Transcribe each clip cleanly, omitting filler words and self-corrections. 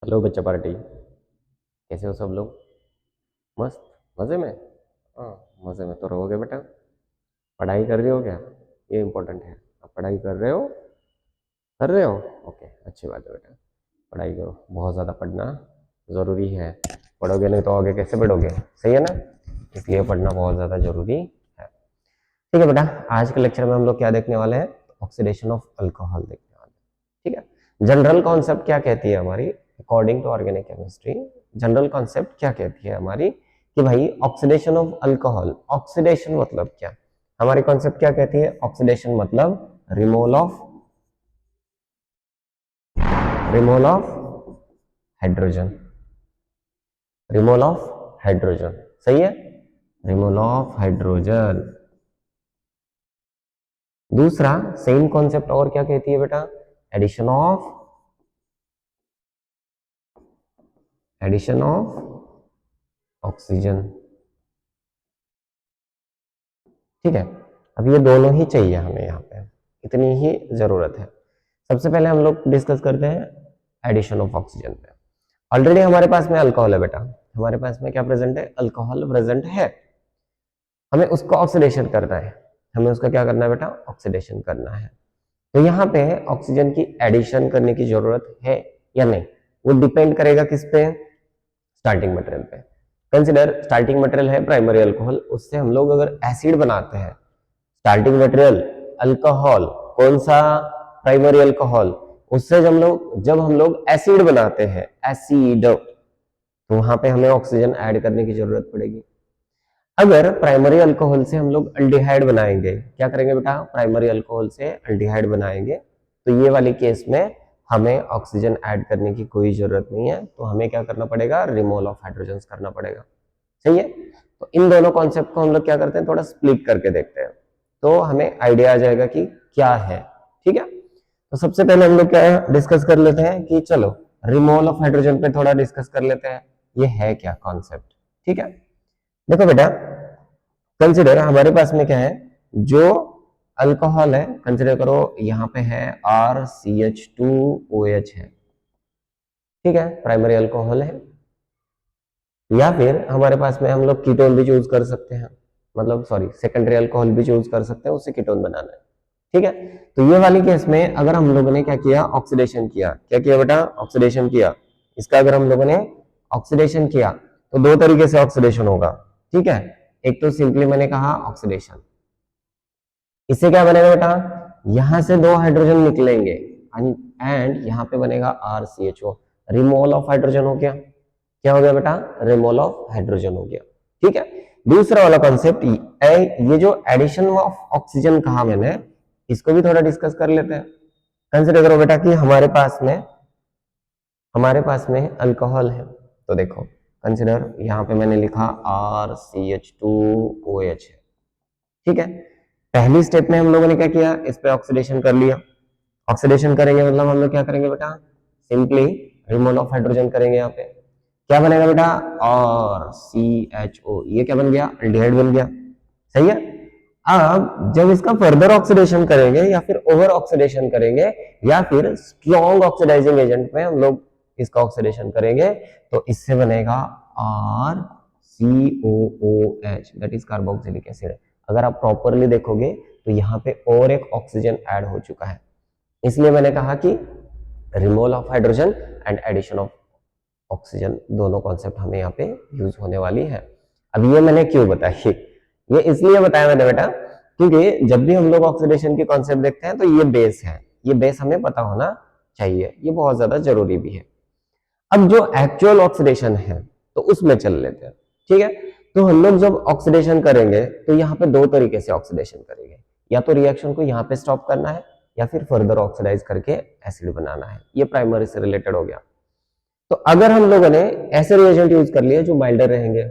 Hello बच्चा party, कैसे हो सब लोग? मस्त, मज़े में। हाँ, मज़े में तो रहोगे बेटा। पढ़ाई कर रहे हो क्या? ये इम्पोर्टेंट है। आप पढ़ाई कर रहे हो? कर रहे हो? ओके, अच्छी बात है बेटा। पढ़ाई करो, बहुत ज़्यादा पढ़ना ज़रूरी है। पढ़ोगे नहीं तो आगे कैसे बढ़ोगे? सही है ना? इसलिए पढ़ना बहुत ज़्यादा ज़रूरी है। ठीक है बेटा, आज के लेक्चर में हम लोग क्या देखने वाले हैं? ऑक्सीडेशन ऑफ अल्कोहल देखने वाले हैं। ठीक है। जनरल कॉन्सेप्ट क्या कहती है हमारी? According to organic chemistry, general concept क्या कहती है हमारी कि भाई ऑक्सीडेशन ऑफ अल्कोहल, ऑक्सीडेशन मतलब क्या? हमारी कॉन्सेप्ट क्या कहती है? ऑक्सीडेशन मतलब removal of hydrogen, removal of hydrogen. सही है, रिमूवल ऑफ हाइड्रोजन। दूसरा सेम कॉन्सेप्ट और क्या कहती है बेटा? Addition of oxygen. ठीक है। अब ये दोनों ही चाहिए हमें यहाँ पे, इतनी ही जरूरत है। सबसे पहले हम लोग डिस्कस करते हैं एडिशन ऑफ ऑक्सीजन पे। ऑलरेडी हमारे पास में अल्कोहल है बेटा, हमारे पास में क्या प्रेजेंट है? अल्कोहल प्रेजेंट है। हमें उसको ऑक्सीडेशन करना है, हमें उसका क्या करना है बेटा? ऑक्सीडेशन करना है। तो यहाँ पे ऑक्सीजन की एडिशन करने की जरूरत है या नहीं, वो डिपेंड करेगा किस पे? स्टार्टिंग मटेरियल पे। कंसिडर स्टार्टिंग मटेरियल है प्राइमरी अल्कोहल, उससे हम लोग अगर एसिड बनाते हैं, स्टार्टिंग मटेरियल अल्कोहल, कौन सा? Primary alcohol. उससे जब हम लोग एसिड बनाते हैं, एसिड, तो वहां पे हमें ऑक्सीजन ऐड करने की जरूरत पड़ेगी। अगर प्राइमरी अल्कोहल से हम लोग अल्डिहाइड बनाएंगे, क्या करेंगे बेटा? प्राइमरी अल्कोहल से अल्डिहाइड बनाएंगे, तो ये वाली केस में हमें ऑक्सीजन ऐड करने की कोई जरूरत नहीं है, तो हमें क्या करना पड़ेगा? रिमूवल ऑफ हाइड्रोजन करना पड़ेगा। सही है। तो इन दोनों कॉन्सेप्ट को हम लोग क्या करते हैं, थोड़ा स्प्लिट करके देखते हैं, तो हमें आइडिया आ जाएगा कि क्या है। ठीक है। तो सबसे पहले हम लोग क्या डिस्कस कर लेते हैं कि चलो रिमूवल ऑफ हाइड्रोजन पे थोड़ा डिस्कस कर लेते हैं, ये है क्या कॉन्सेप्ट। ठीक है। देखो बेटा, कंसिडर हमारे पास में क्या है, जो अल्कोहल है, कंसिडर करो यहाँ पे है RCH2OH है। ठीक है, प्राइमरी अल्कोहल है। या फिर हमारे पास में हम लोग कीटोन भी चूज कर सकते हैं, मतलब सॉरी सेकेंडरी अल्कोहल भी चूज कर सकते हैं, उससे कीटोन बनाना है। ठीक है। तो ये वाली केस में अगर हम लोगों ने क्या किया? ऑक्सीडेशन किया। क्या किया बेटा? ऑक्सीडेशन किया। इसका अगर हम लोगों ने ऑक्सीडेशन किया तो दो तरीके से ऑक्सीडेशन होगा। ठीक है। एक तो सिंपली मैंने कहा ऑक्सीडेशन, इससे क्या बनेगा बेटा? यहां से दो हाइड्रोजन निकलेंगे एंड यहाँ पे बनेगा RCHO, रिमूवल ऑफ हाइड्रोजन हो गया। क्या हो गया बेटा? रिमूवल ऑफ हाइड्रोजन हो गया। ठीक है। दूसरा वाला कॉन्सेप्ट, ये जो एडिशन ऑफ ऑक्सीजन कहा मैंने, इसको भी थोड़ा डिस्कस कर लेते हैं। कंसिडर करो बेटा कि हमारे पास में अल्कोहल है, तो देखो कंसिडर यहाँ पे मैंने लिखा RCH2OH है। ठीक है। पहली स्टेप में हम लोगों ने क्या किया? इस पे ऑक्सीडेशन कर लिया। ऑक्सीडेशन करेंगे मतलब हम लोग क्या करेंगे बेटा? सिंपली रिमूवल ऑफ हाइड्रोजन करेंगे। यहाँ पे क्या बनेगा बेटा? RCHO, ये क्या बन गया? एल्डिहाइड बन गया। सही है। अब जब इसका फर्दर ऑक्सीडेशन करेंगे या फिर ओवर ऑक्सीडेशन करेंगे या फिर स्ट्रॉन्ग ऑक्सीडाइजिंग एजेंट में हम लोग इसका ऑक्सीडेशन करेंगे, तो इससे बनेगा RCOOH, that is carboxylic acid. अगर आप प्रॉपरली देखोगे तो यहाँ पे और एक ऑक्सीजन ऐड हो चुका है, इसलिए मैंने कहा कि removal of hydrogen and addition of oxygen, दोनों कॉन्सेप्ट हमें यहाँ पे यूज होने वाली है। अब ये मैंने क्यों बताई? ये इसलिए बताया मैंने बेटा क्योंकि जब भी हम लोग ऑक्सीडेशन की कॉन्सेप्ट देखते हैं तो ये बेस है, ये बेस हमें पता होना चाहिए, ये बहुत ज्यादा जरूरी भी है। अब जो एक्चुअल ऑक्सीडेशन है तो उसमें चल लेते हैं। ठीक है। तो हम लोग जब ऑक्सीडेशन करेंगे तो यहाँ पे दो तरीके से ऑक्सीडेशन करेंगे, या तो रिएक्शन को यहाँ पे स्टॉप करना है या फिर फर्दर ऑक्सीडाइज करके एसिड बनाना है। ये प्राइमरी से रिलेटेड हो गया। तो अगर हम लोगों ने ऐसे रिएजेंट यूज कर लिए जो माइल्डर रहेंगे,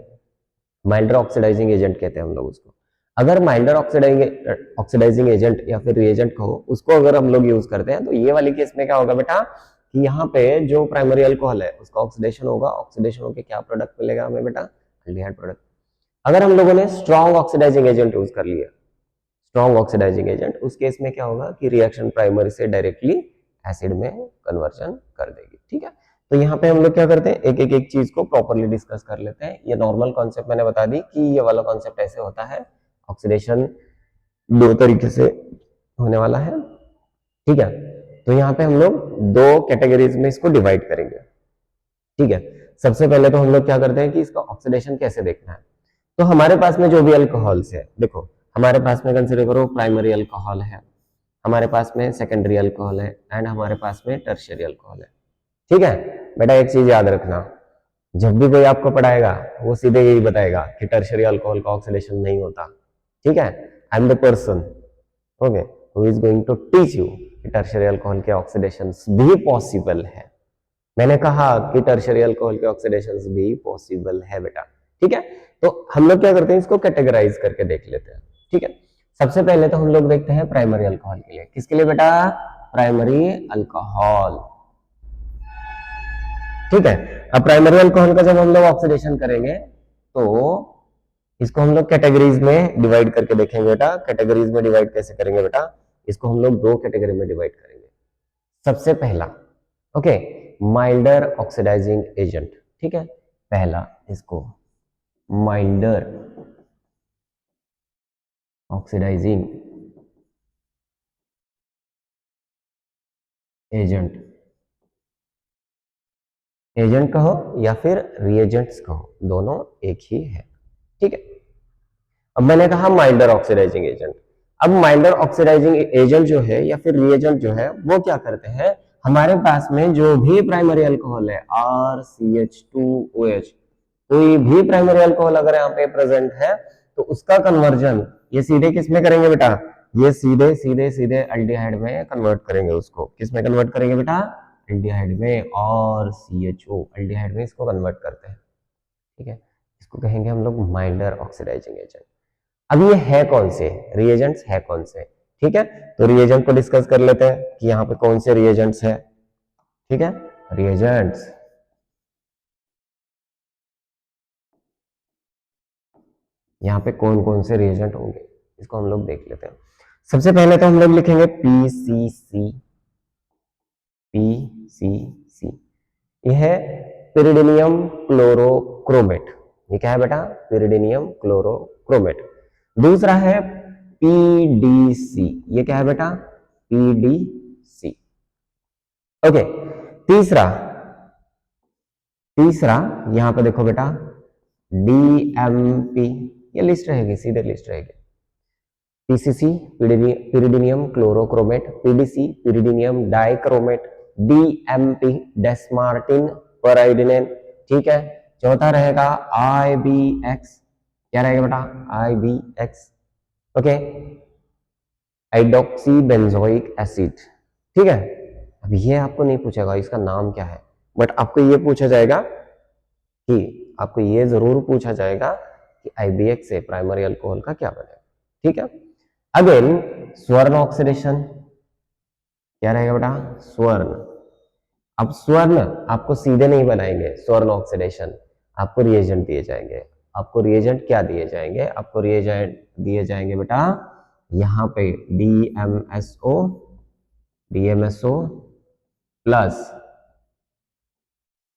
माइल्डर ऑक्सीडाइजिंग एजेंट कहते हैं हम लोग उसको, अगर माइल्डर ऑक्सीडाइजिंग एजेंट या फिर रिएजेंट कहो, उसको अगर हम लोग यूज करते हैं, तो ये वाली केस में क्या होगा बेटा कि यहाँ पे जो प्राइमरी अल्कोहल है उसका ऑक्सीडेशन होगा, ऑक्सीडेशन होकर क्या प्रोडक्ट मिलेगा हमें बेटा? Aldehyde product. अगर हम लोगों ने स्ट्रॉन्ग ऑक्सीडाइजिंग एजेंट यूज कर लिया, स्ट्रॉन्ग ऑक्सीडाइजिंग एजेंट, उस केस में क्या होगा कि रिएक्शन प्राइमरी से डायरेक्टली एसिड में कन्वर्जन कर देगी। ठीक है। तो यहाँ पे हम लोग क्या करते हैं, एक चीज को प्रॉपरली डिस्कस कर लेते हैं। ये नॉर्मल कॉन्सेप्ट मैंने बता दी कि ये वाला कॉन्सेप्ट ऐसे होता है, ऑक्सीडेशन दो तरीके से होने वाला है, ठीक है। तो यहाँ पे हम लोग दो कैटेगरीज में इसको डिवाइड करेंगे, ठीक है। सबसे पहले तो हम लोग क्या करते हैं कि इसका ऑक्सीडेशन कैसे देखना है। तो हमारे पास में जो भी अल्कोहल्स है, देखो हमारे पास में कंसिडर करो प्राइमरी अल्कोहल है, हमारे पास में सेकेंडरी अल्कोहल है, एंड हमारे पास में टर्शियरी अल्कोहल है, ठीक है। बेटा एक चीज याद रखना, जब भी कोई आपको पढ़ाएगा वो सीधे यही बताएगा कि टर्शियरी अल्कोहल का ऑक्सीडेशन नहीं होता, ठीक है। I am the person, okay, who is going to teach you कि टर्शियरी अल्कोहल के ऑक्सीडेशन भी पॉसिबल है। मैंने कहा कि टर्शियरी अल्कोहल के ऑक्सीडेशन भी पॉसिबल है बेटा, ठीक है। तो हम लोग क्या करते हैं, इसको कैटेगराइज करके देख लेते हैं, ठीक है। सबसे पहले तो हम लोग देखते हैं प्राइमरी अल्कोहल के लिए। किसके लिए बेटा, प्राइमरी अल्कोहल, ठीक है। अब प्राइमरी अल्कोहल का जब हम लोग ऑक्सीडेशन करेंगे तो इसको हम लोग कैटेगरीज में डिवाइड करके देखेंगे बेटा। कैटेगरीज में डिवाइड कैसे करेंगे बेटा, इसको हम लोग दो कैटेगरी में डिवाइड करेंगे। सबसे पहला, ओके, माइल्डर ऑक्सीडाइजिंग एजेंट, ठीक है। पहला इसको माइल्डर ऑक्सीडाइजिंग एजेंट, एजेंट कहो या फिर रिएजेंट्स कहो, दोनों एक ही है, ठीक है। अब मैंने कहा माइल्डर ऑक्सीडाइजिंग एजेंट। अब माइल्डर ऑक्सीडाइजिंग एजेंट जो है या फिर रिएजेंट जो है वो क्या करते हैं, हमारे पास में जो भी प्राइमरी अल्कोहल है RCH2OH, कोई भी प्राइमरी अल्कोहल अगर यहाँ पे प्रेजेंट है तो उसका कन्वर्जन ये सीधे किस में करेंगे बेटा, ये सीधे सीधे सीधे एल्डिहाइड में कन्वर्ट करेंगे। उसको किस में कन्वर्ट करेंगे बेटा, एल्डिहाइड में, और CHO एल्डिहाइड में इसको कन्वर्ट करते हैं, ठीक है। इसको कहेंगे हम लोग माइल्डर ऑक्सीडाइजिंग एजेंट। अब ये है कौन से रिएजेंट्स, है कौन से, ठीक है। तो रिएजेंट को डिस्कस कर लेते हैं कि यहाँ पे कौन से रिएजेंट्स है, ठीक है। रिएजेंट्स, यहाँ पे कौन कौन से रिएजेंट होंगे इसको हम लोग देख लेते हैं। सबसे पहले तो हम लोग लिखेंगे PCC, PCC, यह है पिरिडिनियम क्लोरोक्रोमेट। ये क्या है बेटा, पिरिडिनियम क्लोरोक्रोमेट। दूसरा है PDC, ये क्या है बेटा, PDC, ओके। तीसरा, तीसरा यहां पे देखो बेटा DMP, ये लिस्ट रहेगी, सीधे लिस्ट रहेगी। PCC pyridinium chlorochromate, PDC pyridinium dichromate, DMP Dess Martin periodinane, ठीक है। चौथा रहेगा IBX, क्या रहेगा बेटा, IBX, okay, iodoxy benzoic acid, ठीक है। अब ये आपको नहीं पूछेगा इसका नाम क्या है, बट आपको ये पूछा जाएगा कि आपको ये जरूर पूछा जाएगा कि IBX से प्राइमरी अल्कोहल का क्या बनेगा, ठीक है। अगेन स्वर्ण ऑक्सीडेशन, क्या रहेगा बेटा, स्वर्ण। अब स्वर्ण आपको सीधे नहीं बनाएंगे, स्वर्ण ऑक्सीडेशन आपको रिएजेंट दिए जाएंगे। आपको रिएजेंट क्या दिए जाएंगे, आपको रिएजेंट दिए जाएंगे बेटा यहाँ पे DMSO प्लस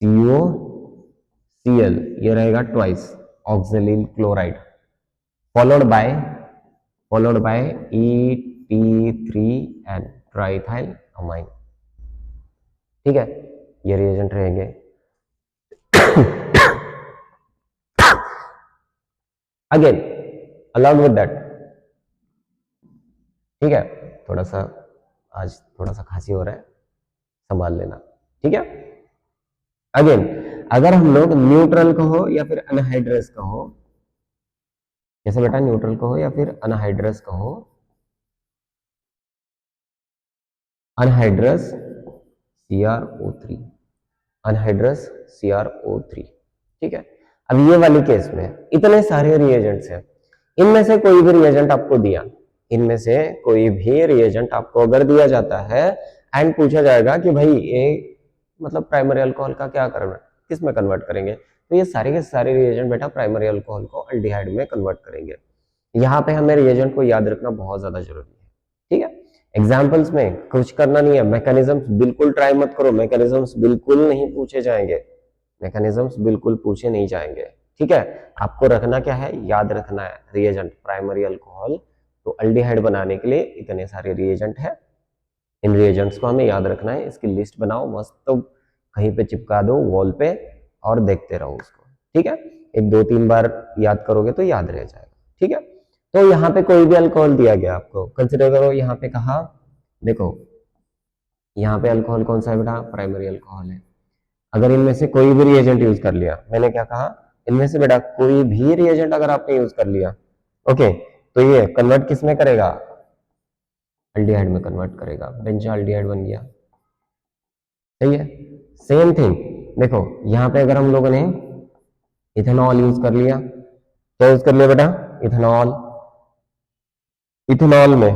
COCl, ये रहेगा twice oxalyl chloride, followed by Et3N triethyl amine, ठीक है। ये रिएजेंट रहेंगे। अगेन अलाउड विद दैट, ठीक है। थोड़ा सा आज थोड़ा सा खांसी हो रहा है, संभाल लेना, ठीक है। अगेन अगर हम लोग न्यूट्रल कहो या फिर अनहाइड्रस कहो, जैसे बेटा न्यूट्रल कहो या फिर अनहाइड्रस कहो, अनहाइड्रस CrO3, अनहाइड्रस CrO3, ठीक है। अब ये वाली केस में इतने सारे रिएजेंट्स हैं, इनमें से कोई भी रिएजेंट आपको दिया, इनमें से कोई भी रिएजेंट आपको अगर दिया जाता है एंड पूछा जाएगा कि भाई ये मतलब प्राइमरी अल्कोहल का क्या करना है, किस में कन्वर्ट करेंगे, तो ये सारे के सारे रिएजेंट बेटा प्राइमरी अल्कोहल को एल्डिहाइड में कन्वर्ट करेंगे। यहाँ पे हमें रिएजेंट को याद रखना बहुत ज्यादा जरूरी है, ठीक है। एग्जाम्पल्स में कुछ करना नहीं है, मैकेनिज्म्स बिल्कुल ट्राई मत करो, मैकेनिज्म्स बिल्कुल नहीं पूछे जाएंगे, मैकेनिज्म्स बिल्कुल पूछे नहीं जाएंगे, ठीक है। आपको रखना क्या है, याद रखना है रिएजेंट, प्राइमरी अल्कोहल तो अल्डिहाइड बनाने के लिए इतने सारे रिएजेंट है, इन रिएजेंट्स को हमें याद रखना है, इसकी लिस्ट बनाओ मस्त, तो कहीं पे चिपका दो वॉल पे और देखते रहो उसको, ठीक है। एक 2-3 बार याद करोगे तो याद रह जाएगा, ठीक है। तो यहाँ पे कोई भी अल्कोहल दिया गया आपको, कंसिडर करो, यहाँ पे कहा देखो, यहाँ पे अल्कोहल कौन सा है बेटा, प्राइमरी अल्कोहल है। अगर इनमें से कोई भी रिएजेंट यूज कर लिया, मैंने क्या कहा, इनमें से बेटा कोई भी रिएजेंट अगर आपने यूज कर लिया, ओके, तो ये कन्वर्ट किस में करेगा, अल्डिहाइड में कन्वर्ट करेगा, बेंजाल्डिहाइड बन गया, सही है। सेम थिंग देखो, यहाँ पे अगर हम लोगों ने इथेनॉल यूज कर लिया, क्या यूज कर लिया बेटा, इथेनॉल, इथेनॉल में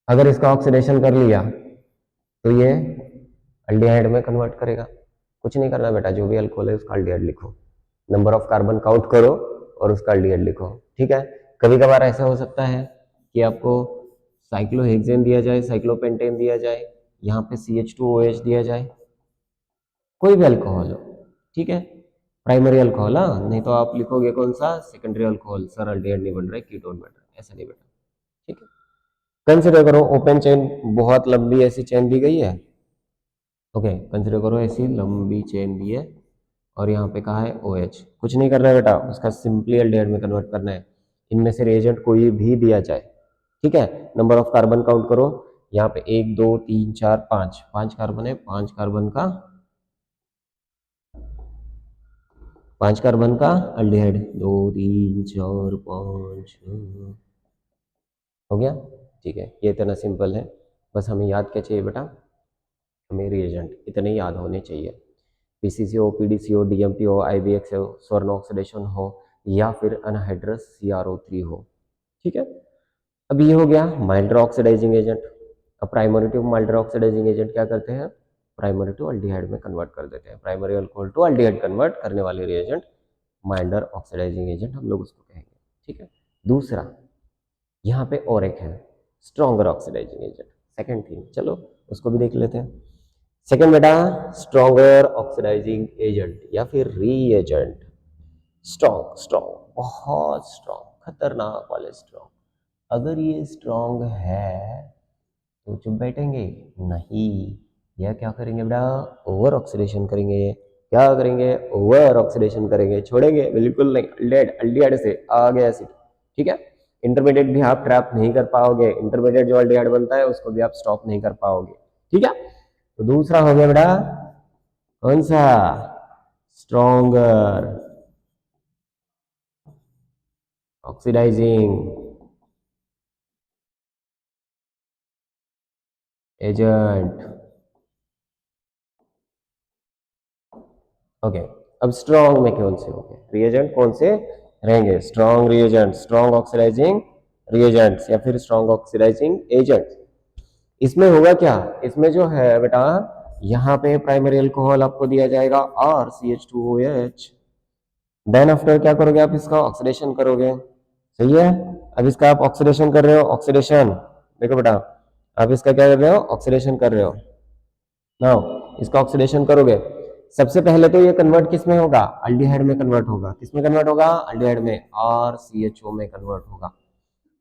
अगर इसका ऑक्सीडेशन कर लिया तो ये अल्डिहाइड में कन्वर्ट करेगा, कुछ नहीं करना बेटा, जो भी अल्कोहल है उसका अल्डिहाइड लिखो, नंबर ऑफ कार्बन काउंट करो और उसका अल्डिहाइड लिखो, ठीक है। कभी कभार ऐसा हो सकता है कि आपको साइक्लोहेक्सेन दिया जाए, साइक्लोपेंटेन दिया जाए, यहाँ पे CH2OH दिया जाए, कोई भी अल्कोहल हो, ठीक है, प्राइमरी अल्कोहल, हाँ, नहीं तो आप लिखोगे कौन सा, सेकेंडरी अल्कोहल, सर अल्डिहाइड नहीं बन रहा है, कीटोन बन रहा है, ऐसा नहीं बेटा, ठीक है। कंसिडर करो ओपन चेन, बहुत लंबी ऐसी चेन दी गई है, ओके, कंसिडर करो ऐसी लंबी चेन दी है और यहाँ पे कहा है OH, कुछ नहीं करना है बेटा, उसका सिंपली अल्डिहाइड में कन्वर्ट करना है, इनमें से रिएजेंट कोई भी दिया जाए, ठीक है। नंबर ऑफ कार्बन काउंट करो, यहाँ पे 1 2 3 4 5, 5 कार्बन है, 5 कार्बन का, 5 कार्बन का अल्डिहाइड, 2 3 4 5 हो गया, ठीक है। ये इतना सिंपल है, बस हमें याद क्या चाहिए बेटा, हमें रिएजेंट इतने याद होने चाहिए, PCCO, PDCO, DMPO, IBX हो, स्वर्ण ऑक्सीडेशन हो या फिर अनहाइड्रस CrO3 हो, ठीक है। अब ये हो गया माइल्डर ऑक्सीडाइजिंग एजेंट। अब primary to milder oxidising agent क्या करते हैं, प्राइमरी टू अल्डिहाइड में कन्वर्ट कर देते हैं, primary alcohol to aldehyde convert करने वाले रिएजेंट माइल्डर ऑक्सीडाइजिंग एजेंट हम लोग उसको कहेंगे, ठीक है। दूसरा यहाँ पे और एक है stronger oxidising agent, second thing, चलो उसको भी देख लेते हैं। सेकेंड बेटा स्ट्रॉन्गर ऑक्सीडाइजिंग एजेंट या फिर रीएजेंट, स्ट्रॉन्ग, स्ट्रॉन्ग, बहुत स्ट्रॉन्ग, खतरनाक वाले स्ट्रॉन्ग। अगर ये स्ट्रॉन्ग है तो चुप बैठेंगे नहीं, यह क्या करेंगे बेटा, ओवर ऑक्सीडेशन करेंगे, क्या करेंगे, ओवर ऑक्सीडेशन करेंगे, छोड़ेंगे बिल्कुल नहीं, अल्डिहाइड, अल्डिहाइड से आ गया एसिड, ठीक है। इंटरमीडिएट भी आप ट्रैप नहीं कर पाओगे, इंटरमीडिएट जो अल्डिहाइड बनता है उसको भी आप स्टॉप नहीं कर पाओगे, ठीक है। तो दूसरा हो गया बेटा कौन सा, स्ट्रॉन्गर ऑक्सीडाइजिंग एजेंट, ओके। अब स्ट्रॉन्ग में कौन से होंगे रिएजेंट, कौन से रहेंगे, strong reagent, strong oxidising reagents या फिर स्ट्रॉन्ग ऑक्सीडाइजिंग एजेंट्स। इसमें होगा क्या, इसमें जो है बेटा यहाँ पे प्राइमरी अल्कोहल आपको दिया जाएगा और CH2OH, देन आफ्टर क्या करोगे आप, इसका ऑक्सीडेशन करोगे, सही है। अब इसका आप ऑक्सीडेशन कर रहे हो, ऑक्सीडेशन देखो बेटा, आप इसका क्या कर रहे हो, ऑक्सीडेशन कर रहे हो, नाउ इसका ऑक्सीडेशन करोगे, सबसे पहले तो ये कन्वर्ट किस में होगा, अल्डिहाइड में कन्वर्ट होगा, किस में कन्वर्ट होगा, अल्डिहाइड में, और CHO में कन्वर्ट होगा,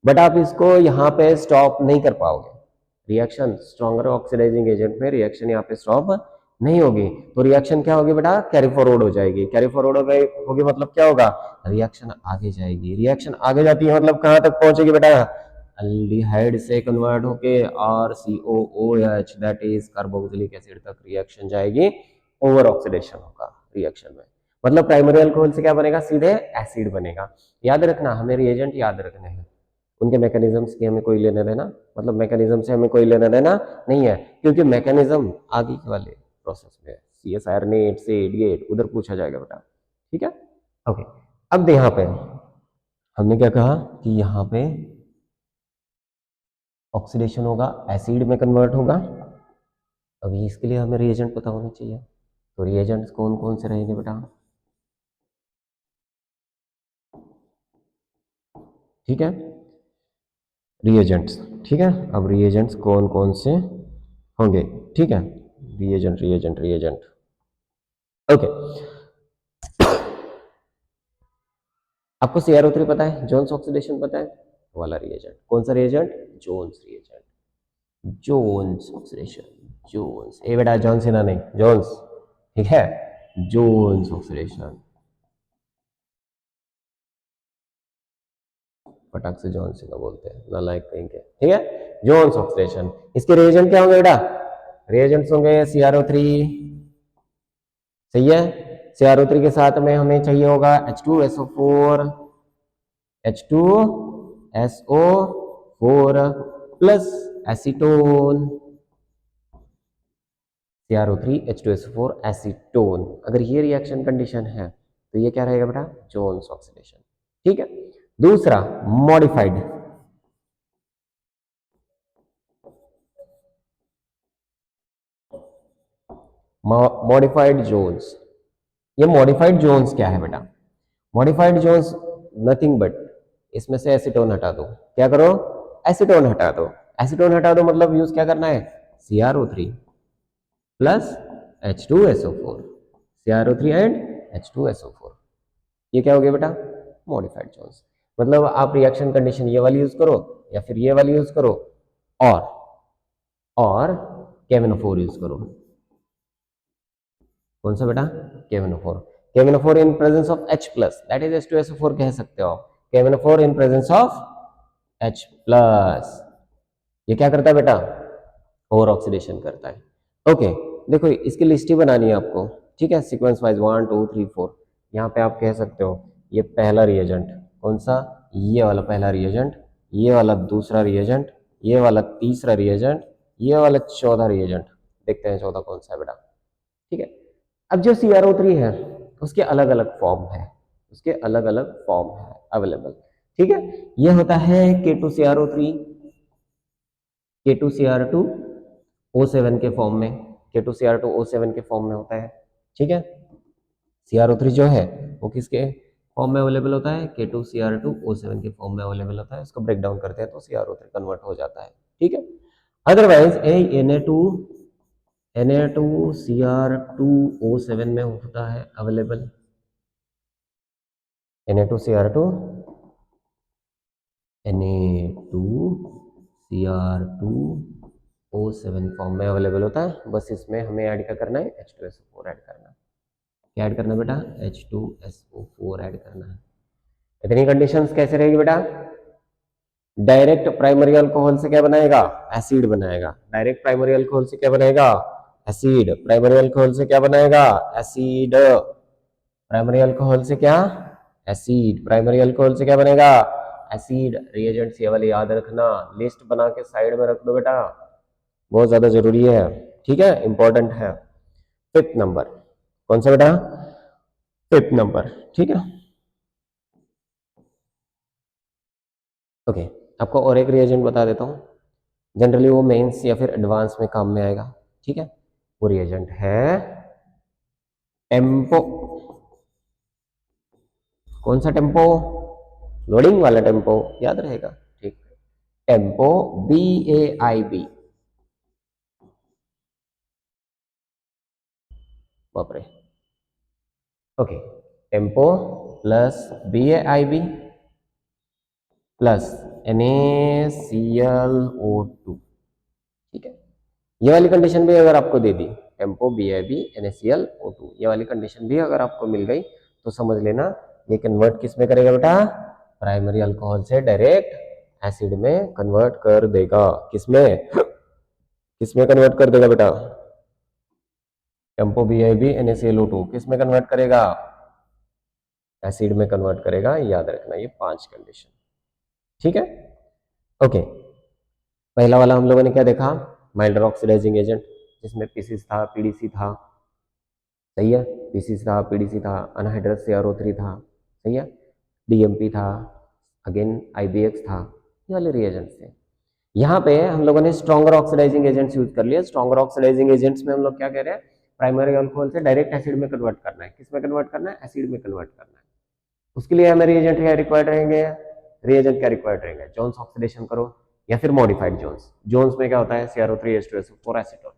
बट आप इसको यहाँ पे स्टॉप नहीं कर पाओगे, रिएक्शन स्ट्रॉन्गर ऑक्सीडाइजिंग एजेंट में रिएक्शन यहाँ पे स्टॉप नहीं होगी, तो रिएक्शन क्या होगी बेटा, कैरी फॉरवर्ड हो जाएगी, कैरी फॉरवर्ड होगी मतलब क्या होगा, रिएक्शन आगे जाएगी, रिएक्शन आगे जाती है मतलब कहां तक पहुंचेगी बेटा, अल्डिहाइड से कन्वर्ट होके RCOOH that is carboxylic acid तक रिएक्शन जाएगी, ओवर ऑक्सीडेशन होगा रिएक्शन में, मतलब प्राइमरी अल्कोहल से क्या बनेगा, सीधे एसिड बनेगा। याद रखना, हमें रिएजेंट याद रखने हैं, उनके मैकेनिज्म्स की हमें कोई लेना देना, मतलब मैकेनिज्म से हमें कोई लेना देना नहीं है, क्योंकि मैकेनिज्म आगे वाले प्रोसेस में CS आयरनेट से गेट उधर पूछा जाएगा बेटा, ठीक है, ओके। अब यहाँ पे हमने क्या कहा कि यहाँ पे ऑक्सीडेशन होगा, एसिड में कन्वर्ट होगा, अभी इसके लिए हमें रिएजेंट पता होने चाहिए, तो रिएजेंट्स कौन कौन से रहेंगे बेटा, ठीक है। रिएजेंट्स, ठीक है। अब रिएजेंट्स कौन कौन से होंगे, ठीक है। Reagent reagent reagent, okay. आपको CrO3 पता है, जोन्स ऑक्सीडेशन पता है, वो वाला रिएजेंट कौन सा reagent, Jones reagent, Jones oxidation, Jones, ए बेटा जॉन सीना नहीं, जोन्स, ठीक है। जोन्स ऑक्सीडेशन, फटाक से जॉन सीना बोलते हैं, नालायक कहीं के, ठीक है। जोन्स ऑक्सीडेशन, इसके रिएजेंट क्या होंगे बेटा, रिएजेंट्स होंगे CrO3, सही है। CrO3 के साथ में हमें चाहिए होगा H2SO4, H2SO4 plus acetone, CrO3 H2SO4 acetone. अगर ये रिएक्शन कंडीशन है तो ये क्या रहेगा बेटा, जोन्स ऑक्सीडेशन, ठीक है। दूसरा मॉडिफाइड, मॉडिफाइड जोन्स। ये मॉडिफाइड जोन्स क्या है बेटा, मॉडिफाइड जोन्स नथिंग बट, इसमें से एसीटोन हटा दो, क्या करो, एसीटोन हटा दो। एसीटोन हटा दो मतलब यूज क्या करना है, CrO3 plus H2SO4, CrO3 and H2SO4, ये क्या हो गया बेटा, मॉडिफाइड जोन्स। मतलब आप रिएक्शन कंडीशन ये वाली यूज करो या फिर ये वाली यूज करो, और और KMnO4 यूज करो। कौन सा बेटा, KMnO4, KMnO4 in presence of H plus, that is H2SO4 कह सकते हो, KMnO4 in presence of H plus, ये क्या करता है बेटा, ओवर ऑक्सीडेशन करता है, ओके। देखो इसकी लिस्ट ही बनानी है आपको, ठीक है, सीक्वेंस वाइज 1 2 3 4। यहाँ पे आप कह सकते हो ये पहला रिएजेंट, कौन सा, ये वाला पहला रिएजेंट, ये वाला दूसरा रिएजेंट, ये वाला तीसरा रिएजेंट, ये वाला चौथा रिएजेंट। देखते हैं चौथा कौन सा है बेटा, ठीक है। अब जो CrO3 है उसके अलग अलग फॉर्म है, उसके अलग अलग फॉर्म है अवेलेबल, ठीक है। ये होता है K2CrO3, K2Cr2O7 के फॉर्म में, K2Cr2O7 के फॉर्म में होता है, ठीक है। CrO3 जो है वो किसके फॉर्म में अवेलेबल होता है, K2Cr2O7 के फॉर्म में अवेलेबल होता है। उसको ब्रेक डाउन करते हैं तो CrO3 कन्वर्ट हो जाता है, ठीक है। अदरवाइज Na2Cr2O7 में होता है अवेलेबल, Na2Cr2O7 फॉर्म में अवेलेबल होता है। बस इसमें हमें ऐड क्या करना है, H2SO4 ऐड करना है। क्या ऐड करना है बेटा, H2SO4 ऐड करना है। इतनी कंडीशंस कैसे रहेगी बेटा, डायरेक्ट प्राइमरी अल्कोहल से क्या बनाएगा, एसिड बनाएगा। डायरेक्ट प्राइमरी अल्कोहल से क्या बनाएगा, एसिड। प्राइमरी अल्कोहल से क्या बनाएगा, एसिड। प्राइमरी अल्कोहल से क्या, एसिड। प्राइमरी अल्कोहल से क्या बनेगा, एसिड। रिएजेंट्स ये वाले याद रखना, लिस्ट बना के साइड में रख दो बेटा, बहुत ज्यादा जरूरी है, ठीक है, इंपॉर्टेंट है। फिफ्थ नंबर, कौन सा बेटा, फिफ्थ नंबर, ठीक है, ओके। आपको और एक रिएजेंट बता देता हूँ, जनरली वो मेंस या फिर एडवांस में काम में आएगा, ठीक है। वो रिएजेंट है टेम्पो। कौन सा टेम्पो, लोडिंग वाला टेम्पो, याद रहेगा, ठीक। टेम्पो, BAIB, बाप रे, okay. Tempo plus BAIB plus NaClO2, ठीक है। ये वाली कंडीशन भी अगर आपको दे दी, टेम्पो BAIB NaClO2, ये वाली कंडीशन भी अगर आपको मिल गई तो समझ लेना ये कन्वर्ट किस में करेगा बेटा, प्राइमरी अल्कोहल से डायरेक्ट एसिड में कन्वर्ट कर देगा। किसमें, किसमें कन्वर्ट कर देगा बेटा, टेम्पो BAIB NaClO2 किस में कन्वर्ट करेगा, एसिड में कन्वर्ट करेगा, याद रखना ये 5 कंडीशन, ठीक है, ओके। पहला वाला हम लोगों ने क्या देखा, माइल्डर ऑक्सीडाइजिंग एजेंट, जिसमें पीसीस था, पीडीसी था, सही है, पीसीस था, पीडीसी था, अनहाइड्रस CrO3 था, सही है, डीएमपी था, अगेन IBX था, ये वाले रिएजेंट्स थे। यहाँ पे हम लोगों ने स्ट्रॉन्गर ऑक्सीडाइजिंग एजेंट्स यूज कर लिया। स्ट्रॉन्गर ऑक्सीडाइजिंग एजेंट्स में हम लोग क्या कह रहे हैं, प्राइमरी अल्कोहल से डायरेक्ट एसिड में कन्वर्ट करना है। किस में कन्वर्ट करना है, एसिड में कन्वर्ट करना है। उसके लिए हमें रिएजेंट क्या रिक्वायर्ड रहेंगे, रिएजेंट क्या रिक्वायर्ड रहेंगे, जोन्स ऑक्सीडेशन करो, या फिर मॉडिफाइड जोन्स। जोन्स में क्या होता है CrO3H2SO4 एसीटोन,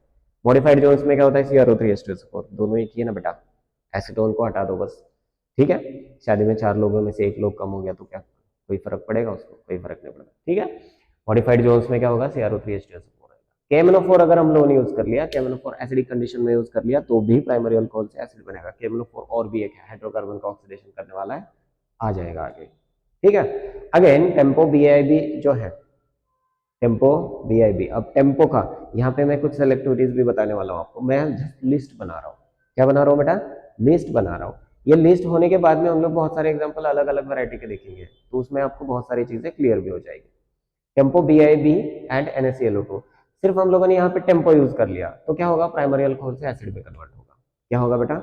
मॉडिफाइड जोन्स में क्या होता है CrO3H2SO4, दोनों एक ही है ना बेटा, एसीटोन को हटा दो बस, ठीक है। शादी में 4 लोगों में से 1 लोग कम हो गया तो क्या कोई फर्क पड़ेगा उसको, कोई फर्क नहीं पड़ेगा, ठीक है। मॉडिफाइड जोन्स में क्या होगा CrO3H2SO4। KMnO4 अगर हम लोगों ने यूज कर लिया, KMnO4 एसिडिक कंडीशन में यूज कर लिया तो भी प्राइमरी अल्कोहल से एसिड बनेगा। KMnO4 और भी एक है हाइड्रोकार्बन का ऑक्सीडेशन करने वाला है, आ जाएगा आगे, ठीक है। अगेन टेम्पो BiB जो है, टेम्पो BiB, अब टेम्पो का यहाँ पे मैं कुछ सेलेक्टिविटीज भी बताने वाला हूँ आपको, मैं जस्ट लिस्ट बना रहा हूँ। क्या बना रहा हूँ बेटा? लिस्ट बना रहा हूँ। ये लिस्ट होने के बाद में हम लोग बहुत सारे एग्जांपल अलग अलग वैरायटी के देखेंगे, तो उसमें आपको बहुत सारी चीजें क्लियर भी हो जाएगी। टेम्पो BiB एंड NaClO2, सिर्फ हम लोगों ने यहाँ पे टेम्पो यूज कर लिया तो क्या होगा, प्राइमरी अल्कोहल से एसिड में कन्वर्ट होगा। क्या होगा बेटा?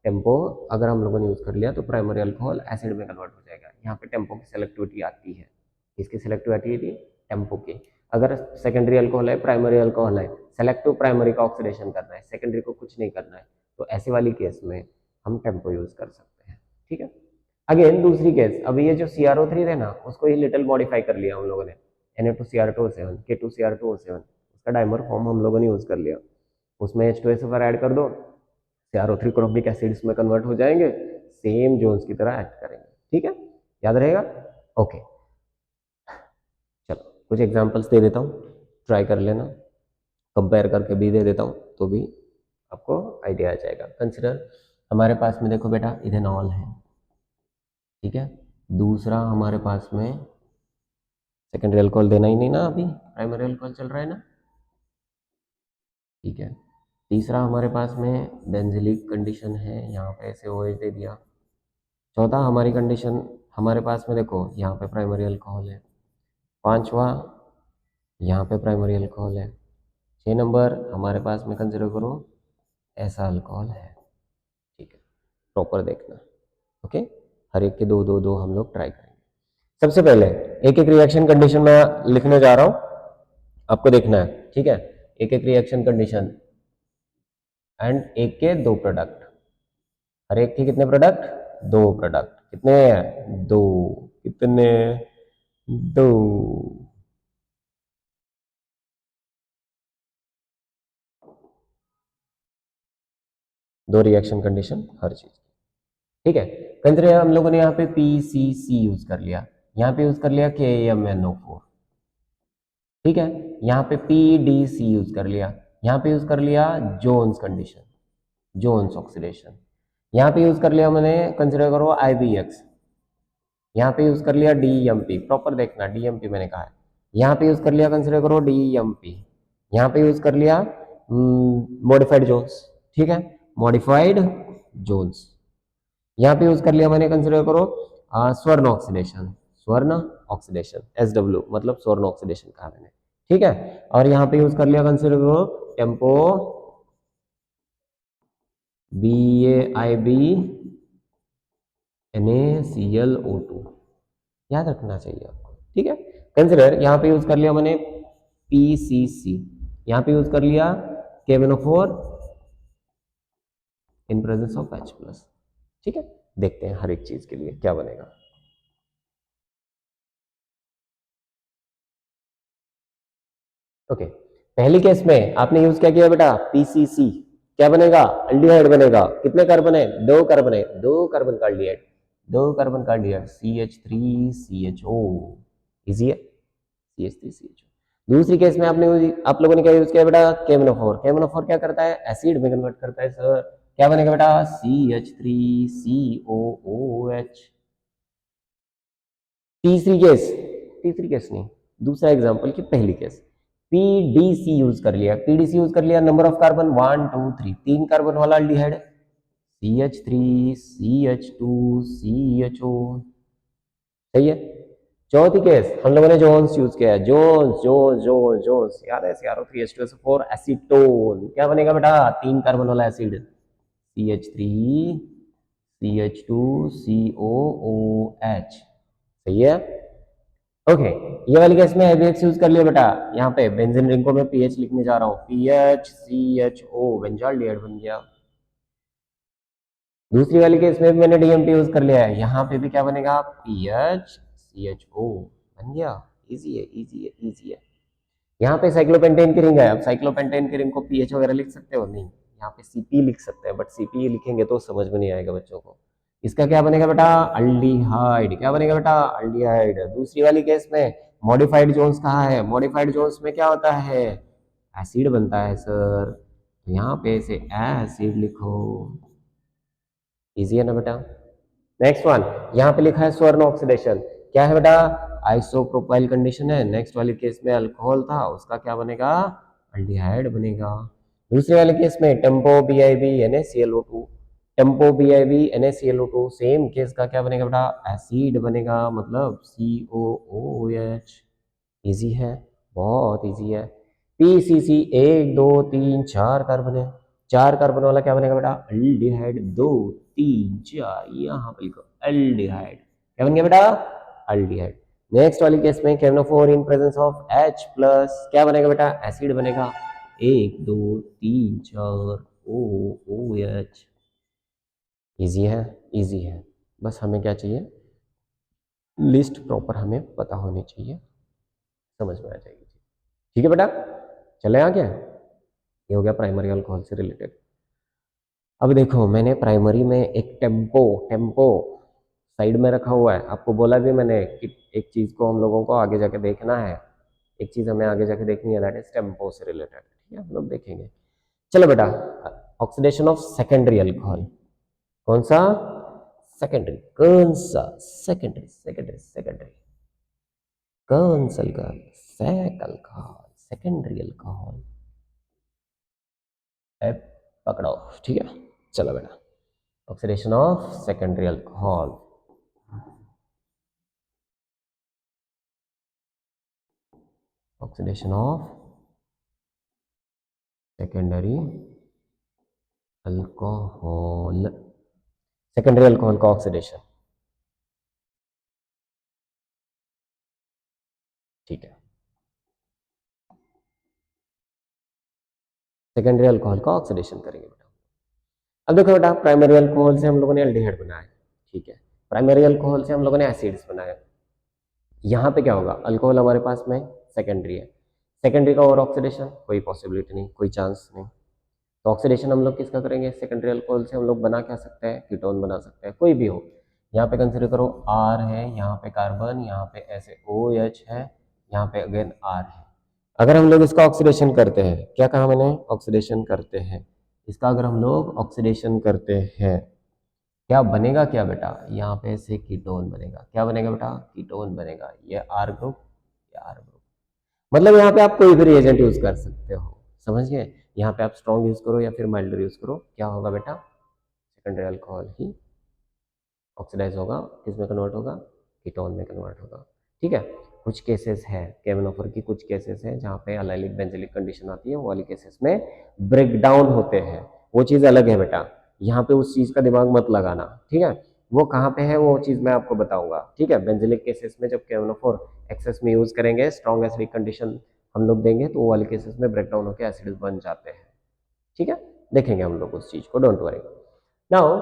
टेम्पो अगर हम लोगों ने यूज कर लिया तो प्राइमरी अल्कोहल एसिड में कन्वर्ट हो जाएगा। यहाँ पे टेम्पो की सेलेक्टिविटी आती है, किसकी सेलेक्टिविटी आती है? टेम्पो की। अगर सेकेंडरी अल्कोहल है, प्राइमरी अल्कोहल है, सेलेक्टिव प्राइमरी का ऑक्सीडेशन करना है, सेकेंडरी को कुछ नहीं करना है, तो ऐसे वाली केस में हम टेम्पो यूज कर सकते हैं, ठीक है। अगेन दूसरी केस, अब ये जो CrO3 है ना, उसको ही लिटिल मॉडिफाई कर लिया हम लोगों ने, Na2Cr2O7 K2Cr2O7, उसका डाइमर फॉर्म हम लोगों ने यूज कर लिया, उसमें H2SO4 ऐड कर दो, CrO3 क्रोमिक एसिड्स में कन्वर्ट हो जाएंगे, सेम जोन्स की तरह एक्ट करेंगे, ठीक है, याद रहेगा? ओके, चलो कुछ एग्जांपल्स दे देता हूँ, ट्राई कर लेना, कंपेयर करके भी दे देता हूँ तो भी आपको आइडिया आ जाएगा। कंसिडर हमारे पास में देखो बेटा इथेनॉल है, ठीक है। दूसरा हमारे पास में सेकेंडरी अल्कोहल देना ही नहीं ना, अभी प्राइमरी अल्कोहल चल रहा है ना, ठीक है। तीसरा हमारे पास में बेंजिलिक कंडीशन है, यहाँ पे ऐसे OH दे दिया। चौथा हमारी कंडीशन हमारे पास में देखो यहाँ पे प्राइमरी अल्कोहल है। पांचवा यहाँ पे प्राइमरी अल्कोहल है। 6 नंबर हमारे पास में कंसिडर करो ऐसा अल्कोहल है, ठीक है। प्रॉपर देखना, ओके। हर एक के दो दो दो हम लोग ट्राई करेंगे। सबसे पहले एक एक रिएक्शन कंडीशन में लिखने जा रहा हूं, आपको देखना है, ठीक है। एक एक रिएक्शन कंडीशन एंड एक के 2 प्रोडक्ट, हर एक के कितने प्रोडक्ट? 2 प्रोडक्ट, कितने? 2, कितने? 2। दो रिएक्शन कंडीशन हर चीज, ठीक है। कंसिडर हम लोगों ने यहाँ पे PCC यूज कर लिया, यहाँ पे यूज कर लिया KMnO4, ठीक है। यहाँ पे PDC यूज कर लिया, यहाँ पे यूज कर लिया जोन्स कंडीशन, जोन्स ऑक्सीडेशन। यहाँ पे यूज कर लिया मैंने, कंसिडर करो IBX, यहाँ पे यूज कर लिया DMP, प्रॉपर देखना DMP मैंने कहा है। यहाँ पे यूज कर लिया, कंसिडर करो DMP, यहाँ पे यूज कर लिया मॉडिफाइड जोन्स, ठीक है, मॉडिफाइड जोन्स। यहाँ पे यूज कर लिया मैंने, कंसिडर करो स्वर्ण ऑक्सीडेशन, स्वर्ण ऑक्सीडेशन SW मतलब स्वर्ण ऑक्सीडेशन कहा मैंने, ठीक है। और यहाँ पे यूज कर लिया, कंसिडर करो टेम्पो BAIB NaClO2, याद रखना चाहिए आपको, ठीक है। कंसिडर यहाँ पे यूज कर लिया मैंने PCC, यहाँ पे यूज कर लिया KMnO4 in presence of H+, ठीक है। देखते हैं हर एक चीज के लिए क्या बनेगा। ओके, पहली केस में आपने यूज क्या किया बेटा? PCC, क्या बनेगा? अल्डिहाइड बनेगा। कितने कार्बन है? 2 कार्बन है, 2 कार्बन का अल्डिहाइड, 2 कार्बन का अल्डिहाइड CH3CHO, इजी है, CH3CHO। दूसरी केस में आपने आप लोगों ने क्या यूज किया बेटा? KMnO4, KMnO4 क्या करता है? एसिड में कन्वर्ट करता है सर, क्या बनेगा बेटा? CH3COOH। तीसरी केस नहीं, दूसरा एग्जांपल की पहली केस, PDC यूज कर लिया, PDC यूज कर लिया, नंबर ऑफ कार्बन 1 2 3, 3 कार्बन वाला अल्डिहाइड CH3CH2CHO, सही है। चौथी केस हम लोगों ने जोन्स यूज किया है, जोन्स जोन्स जोन्स जोन्स, याद है CrO3H2SO4 एसीटोन, क्या बनेगा बेटा? 3 कार्बन वाला एसिड CH3CH2COOH, सही है। ओके, ये वाली केस में IBX यूज कर लिया बेटा, यहाँ पे बेंजीन रिंग को मैं पीएच लिखने जा रहा हूँ, PHCHO बेंजाल्डिहाइड बन गया। दूसरी वाली केस में भी मैंने DMP यूज कर लिया है, यहाँ पे भी क्या बनेगा? PHCHO बन गया। इजी है, इजी है, इजी है। यहाँ पे साइक्लोपेंटेन की रिंग है, अब साइक्लोपेंटेन की रिंग को पीएच वगैरह लिख सकते हो नहीं, यहाँ पे सीपी लिख सकते हैं, बट सीपी लिखेंगे तो समझ में नहीं आएगा बच्चों को। इसका क्या बनेगा बेटा, अल्डिहाइड। क्या बनेगा बेटा, अल्डिहाइड। दूसरी वाली केस में मॉडिफाइड जोन्स कहाँ है, मॉडिफाइड जोन्स में क्या होता है, एसिड बनता है सर, तो यहाँ पे से एसिड लिखो, इजी है ना बेटा। नेक्स्ट वन, यहाँ पे लिखा है स्वर्ण ऑक्सीडेशन, क्या है बेटा, आइसोप्रोपाइल कंडीशन है। नेक्स्ट वाली केस में अल्कोहल था, उसका क्या बनेगा, अल्डिहाइड बनेगा। दूसरे वाले केस में TEMPO B I B NaClO2, TEMPO B I B NaClO2, same case का क्या बनेगा बेटा, एसिड बनेगा, मतलब COOH। इजी है, बहुत इजी है। PCC 1 2 3 4 कार्बन है, 4 कार्बन वाला क्या बनेगा बेटा, अल्डिहाइड। 2 3 4 यहाँ पे लिखो अल्डिहाइड, क्या बन गया बेटा, अल्डिहाइड। नेक्स्ट वाली केस में KNO4 in presence of H plus क्या बनेगा बेटा, एसिड बनेगा। 1 2 3 4 OOH। इजी है, इजी है, बस हमें क्या चाहिए, लिस्ट प्रॉपर हमें पता होनी चाहिए, समझ में आ जाएगी। ठीक है बेटा, चले आगे। ये हो गया प्राइमरी अल्कोहल से रिलेटेड। अब देखो मैंने प्राइमरी में एक टेम्पो टेम्पो साइड में रखा हुआ है, आपको बोला भी मैंने कि एक चीज को हम लोगों को आगे जाके देखना है, एक चीज हमें आगे जाके देखनी है, दैट इज टेम्पो से रिलेटेड। ठीक है, हम लोग देखेंगे। चलो बेटा, ऑक्सीडेशन ऑफ सेकेंडरी अल्कोहल, कौन सा, सेकेंडरी, कौन सा सेकेंडरी, सेकेंडरी सेकेंडरी, कौन सा अल्कोहल, सेक अल्कोहल, सेकेंडरी अल्कोहल, पकड़ो। ठीक है, चलो बेटा, oxidation of secondary alcohol, oxidation of secondary alcohol, secondary alcohol का ऑक्सीडेशन। ठीक है, सेकेंडरी अल्कोहल का ऑक्सीडेशन करेंगे बेटा। अब देखो बेटा, प्राइमरी अल्कोहल से हम लोगों ने एल्डिहाइड बनाया, ठीक है, प्राइमरी अल्कोहल से हम लोगों ने एसिड्स बनाए। यहाँ पे क्या होगा, अल्कोहल हमारे पास में सेकेंडरी है, सेकेंडरी का और ऑक्सीडेशन कोई पॉसिबिलिटी नहीं, कोई चांस नहीं। तो ऑक्सीडेशन हम लोग किसका करेंगे, सेकेंडरी अल्कोहल से हम लोग बना क्या सकते हैं, कीटोन बना सकते हैं, कोई भी हो। यहाँ पे कंसिडर करो R है, यहाँ पे कार्बन, यहाँ पे ऐसे OH है, यहाँ पे अगेन R है। अगर हम लोग इसका ऑक्सीडेशन करते हैं, क्या कहा मैंने, ऑक्सीडेशन करते हैं, इसका अगर हम लोग ऑक्सीडेशन करते हैं, क्या बनेगा, क्या बेटा, यहाँ पे से कीटोन बनेगा, क्या बनेगा बेटा, कीटोन बनेगा, ये R ग्रुप, ये R ग्रुप। मतलब यहाँ पे आप कोई भी रिएजेंट यूज कर सकते हो, समझ गए। यहाँ पे आप स्ट्रॉन्ग यूज करो या फिर माइल्डर यूज करो, क्या होगा बेटा, सेकेंडरी अल्कोहल ही ऑक्सीडाइज होगा, किसमें कन्वर्ट होगा, कीटोन में कन्वर्ट होगा। ठीक है, कुछ केसेस है केमनोफर की, कुछ केसेस है जहाँ पे अलाइलिक बेंजिलिक कंडीशन आती है, वो वाली केसेस में ब्रेक डाउन होते हैं, वो चीज अलग है बेटा, यहाँ पे उस चीज का दिमाग मत लगाना। ठीक है, वो कहाँ पे है वो चीज मैं आपको बताऊंगा। ठीक है, बेंजिलिक केसेस में जब केमनोफोर एक्सेस में यूज करेंगे, स्ट्रॉन्ग एसिडिक कंडीशन हम लोग देंगे, तो वो वाले केसेस में ब्रेक डाउन होकर एसिड बन जाते हैं। ठीक है, देखेंगे हम लोग उस चीज को, don't worry. Now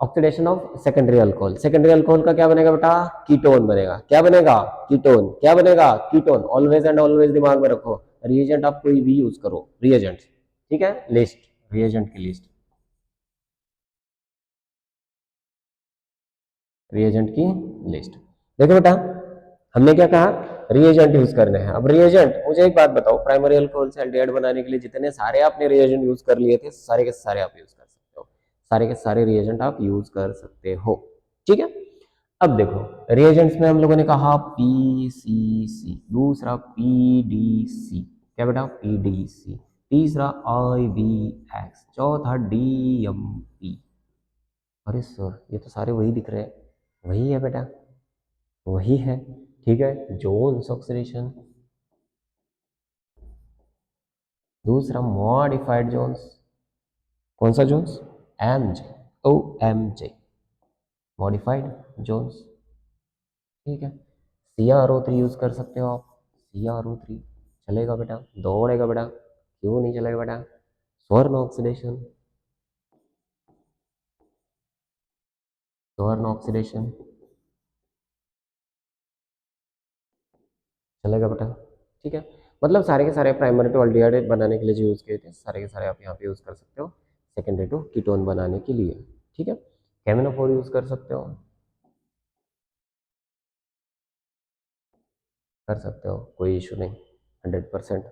oxidation of secondary alcohol, secondary alcohol का क्या बनेगा बेटा, कीटोन बनेगा, क्या बनेगा, कीटोन, क्या बनेगा, कीटोन। ऑलवेज एंड ऑलवेज दिमाग में रखो, रिएजेंट आप कोई भी यूज करो, रिएजेंट, ठीक है, लिस्ट, रिएजेंट की लिस्ट, रिएजेंट की लिस्ट। देखो बेटा, हमने क्या कहा, रिएजेंट यूज करने हैं। अब रिएजेंट, मुझे एक बात बताओ, प्राइमरी अल्कोहल से एल्डिहाइड बनाने के लिए जितने सारे आपने रिएजेंट यूज कर लिए थे, सारे के सारे आप यूज कर सकते हो, सारे के सारे रिएजेंट आप यूज कर सकते हो। ठीक है, अब देखो रिएजेंट्स में हम लोगों ने कहा PCC, दूसरा PDC, क्या बेटा, PDC, तीसरा IBX, चौथा DMP। अरे सर ये तो सारे वही दिख रहे हैं, वही है बेटा, वही है। ठीक है, जोन्स ऑक्सीडेशन, दूसरा मॉडिफाइड जोन्स, कौन सा Jones, MJ, OMJ, modified Jones. ठीक है, CrO3 यूज कर सकते हो आप, CrO3 चलेगा बेटा, दौड़ेगा बेटा, क्यों नहीं चलेगा बेटा। स्वर्ण ऑक्सीडेशन, स्वर्ण ऑक्सीडेशन चलेगा बेटा। ठीक है, मतलब सारे के सारे प्राइमरी टू अल्डिहाइड बनाने के लिए जो यूज़ किए थे सारे के सारे आप यहाँ पे यूज़ कर सकते हो सेकेंडरी टू कीटोन बनाने के लिए, ठीक है। केमिनोफोर यूज़ कर सकते हो, कर सकते हो, कोई इशू नहीं, 100%।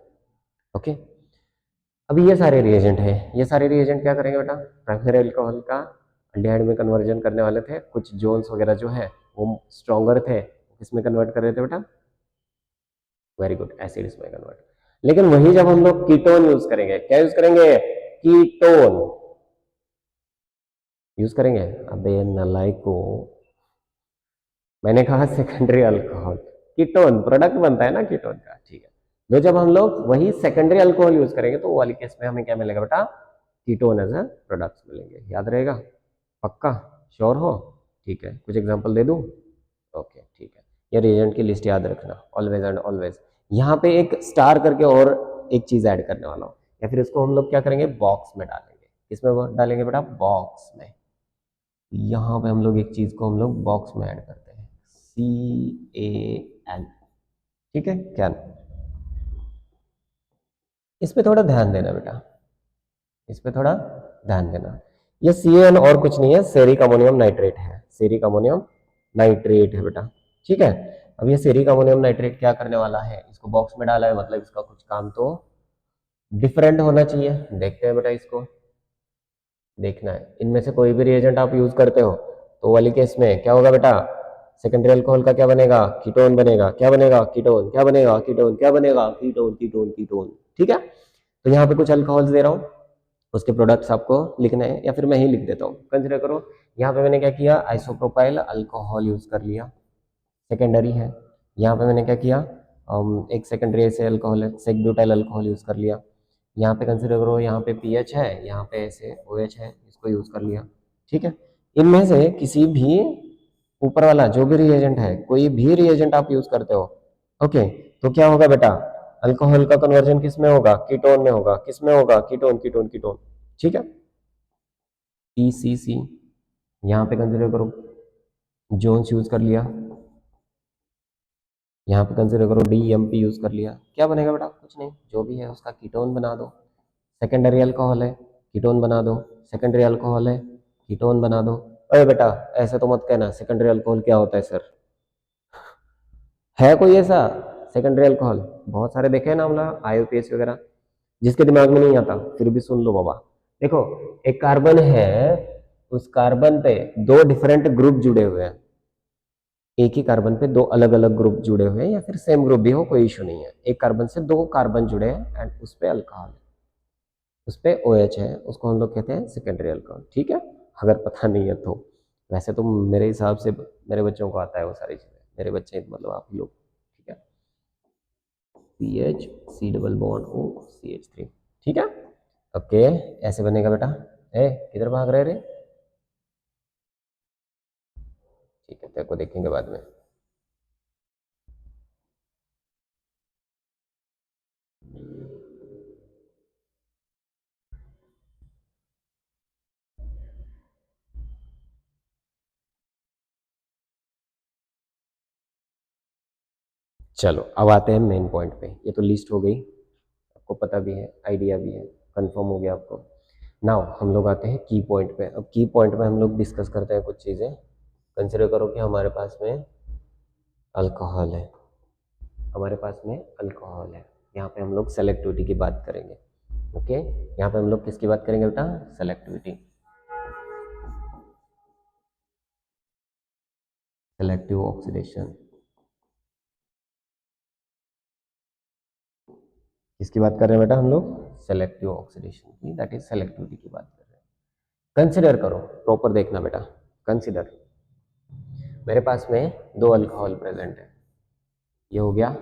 ओके, अभी ये सारे रिएजेंट हैं, ये सारे रिएजेंट क्या करेंगे बेटा, प्राइमरी अल्कोहल का अल्डिहाइड में कन्वर्जन करने वाले थे। कुछ जोन्स वगैरह जो है वो स्ट्रॉन्गर थे, किसमें कन्वर्ट कर रहे थे बेटा, वेरी गुड, एसिड्स में कन्वर्ट। लेकिन वही जब हम लोग कीटोन यूज करेंगे, क्या यूज करेंगे, कीटोन यूज करेंगे, अबे नलायको, मैंने कहा सेकेंडरी अल्कोहल, कीटोन प्रोडक्ट बनता है ना कीटोन का, ठीक है। तो जब हम लोग वही सेकेंडरी अल्कोहल यूज करेंगे तो वो वाली केस में हमें क्या मिलेगा बेटा, कीटोन एज अ प्रोडक्ट्स मिलेंगे, याद रहेगा, पक्का, श्योर हो, ठीक है। कुछ एग्जांपल दे दूं, ओके ठीक है। ये रिएजेंट की लिस्ट याद रखना, ऑलवेज एंड ऑलवेज। यहाँ पे एक स्टार करके और एक चीज ऐड करने वाला हूँ, या फिर इसको हम लोग क्या करेंगे, बॉक्स में डालेंगे, किसमें डालेंगे बेटा, बॉक्स में। यहाँ पे हम लोग एक चीज को हम लोग बॉक्स में ऐड करते हैं, CAN, ठीक है, कैन। इस पे थोड़ा ध्यान देना बेटा, इस पे थोड़ा ध्यान देना। ये CAN और कुछ नहीं है, सेरिक अमोनियम नाइट्रेट है, सेरिक अमोनियम नाइट्रेट है बेटा, ठीक है। अब ये सेरिक अमोनियम नाइट्रेट क्या करने वाला है, इसको बॉक्स में डाला है, मतलब इसका कुछ काम तो डिफरेंट होना चाहिए। देखते हैं बेटा, इसको देखना है। इनमें से कोई भी रिएजेंट आप यूज करते हो तो वाली केस में क्या होगा बेटा, सेकेंडरी अल्कोहल का क्या बनेगा, कीटोन बनेगा, क्या बनेगा, कीटोन, क्या बनेगा, कीटोन, क्या बनेगा, कीटोन, कीटोन, कीटोन, ठीक है। तो यहाँ पे कुछ अल्कोहल्स दे रहा हूँ, उसके प्रोडक्ट्स आपको लिखने हैं, या फिर मैं ही लिख देता हूँ, कंसिडर करो। यहाँ पे मैंने क्या किया, आइसोप्रोपाइल अल्कोहल यूज कर लिया, सेकेंडरी है। यहाँ पे मैंने क्या किया, एक सेकेंडरी ऐसे अल्कोहल है, सेकब्यूटाइल अल्कोहल यूज कर लिया। यहाँ पे कंसिडर करो, यहाँ पे पीएच है, यहाँ पे ऐसे OH है, इसको यूज कर लिया, ठीक है। इनमें से किसी भी ऊपर वाला जो भी रिएजेंट है, कोई भी रिएजेंट आप यूज करते हो, ओके, तो क्या होगा बेटा, अल्कोहल का कन्वर्जन किस में होगा, कीटोन में होगा, किस में होगा, कीटोन, कीटोन, कीटोन, ठीक है। PCC, यहाँ पे कंसिडर करो, जोन्स यूज कर लिया, यहाँ पे कंसिडर करो DMP यूज कर लिया, क्या बनेगा बेटा, कुछ नहीं, जो भी है उसका कीटोन बना दो। सेकेंडरी अल्कोहल है, कीटोन बना दो, सेकेंडरी अल्कोहल है, कीटोन बना दो। अरे बेटा ऐसे तो मत कहना, सेकेंडरी अल्कोहल क्या होता है सर, है कोई ऐसा सेकेंडरी अल्कोहल, बहुत सारे देखे हैं ना हम लोग IUPAC वगैरह, जिसके दिमाग में नहीं आता फिर भी सुन लो बाबा। देखो, एक कार्बन है, उस कार्बन पे दो डिफरेंट ग्रुप जुड़े हुए हैं, एक ही कार्बन पे दो अलग अलग ग्रुप जुड़े हुए हैं, या फिर सेम ग्रुप भी हो, कोई इशू नहीं है। एक कार्बन से दो कार्बन जुड़े हैं एंड उस पे अल्कोहल है, उस पे OH है, उसको हम लोग कहते हैं सेकेंडरी अल्कोहल, ठीक है। अगर पता नहीं है तो, वैसे तो मेरे हिसाब से मेरे बच्चों को आता है वो सारी चीजें, मेरे बच्चे मतलब आप लोग, ठीक है। CH, C double bond O CH3, ठीक है, ओके, ऐसे बनेगा बेटा। ए किधर भाग रहे रे, ठीक है, तेरे को देखेंगे बाद में। चलो अब आते हैं मेन पॉइंट पे, ये तो लिस्ट हो गई, आपको पता भी है, आइडिया भी है, कंफर्म हो गया आपको। नाउ हम लोग आते हैं की पॉइंट पे। अब की पॉइंट पे हम लोग डिस्कस करते हैं कुछ चीज़ें। कंसिडर करो कि हमारे पास में अल्कोहल है, हमारे पास में अल्कोहल है, यहाँ पे हम लोग सेलेक्टिविटी की बात करेंगे, ओके। यहाँ पे हम लोग किसकी बात करेंगे बेटा, सेलेक्टिविटी, सेलेक्टिव ऑक्सीडेशन, किसकी बात कर रहे हैं बेटा हम लोग, सेलेक्टिव ऑक्सीडेशन की, दैट इज सेलेक्टिविटी की बात कर रहे हैं। कंसिडर करो, प्रॉपर देखना बेटा, कंसिडर, मेरे पास में दो अल्कोहल प्रेजेंट है, ये हो गया,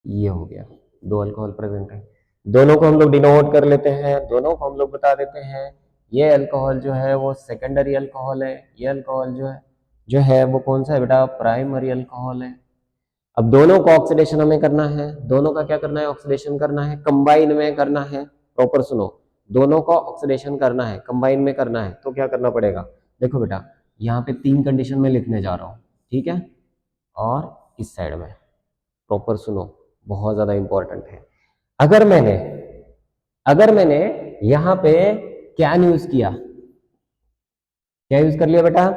ये हो गया, दो अल्कोहल प्रेजेंट है, दोनों को हम लोग डिनोट कर लेते हैं, दोनों को हम लोग बता देते हैं, ये अल्कोहल जो है वो सेकेंडरी अल्कोहल है, ये अल्कोहल जो है वो कौन सा है बेटा, प्राइमरी अल्कोहल है। अब दोनों को ऑक्सीडेशन हमें करना है, दोनों का क्या करना है, ऑक्सीडेशन करना है, कंबाइन में करना है, प्रॉपर सुनो, दोनों को ऑक्सीडेशन करना है, कंबाइन में करना है, तो क्या करना पड़ेगा, देखो बेटा यहाँ पे तीन कंडीशन में लिखने जा रहा हूँ, ठीक है, और इस साइड में प्रॉपर सुनो, बहुत ज्यादा इंपॉर्टेंट है। अगर मैंने अगर मैंने यहां पे कैन यूज किया, क्या यूज कर लिया बेटा,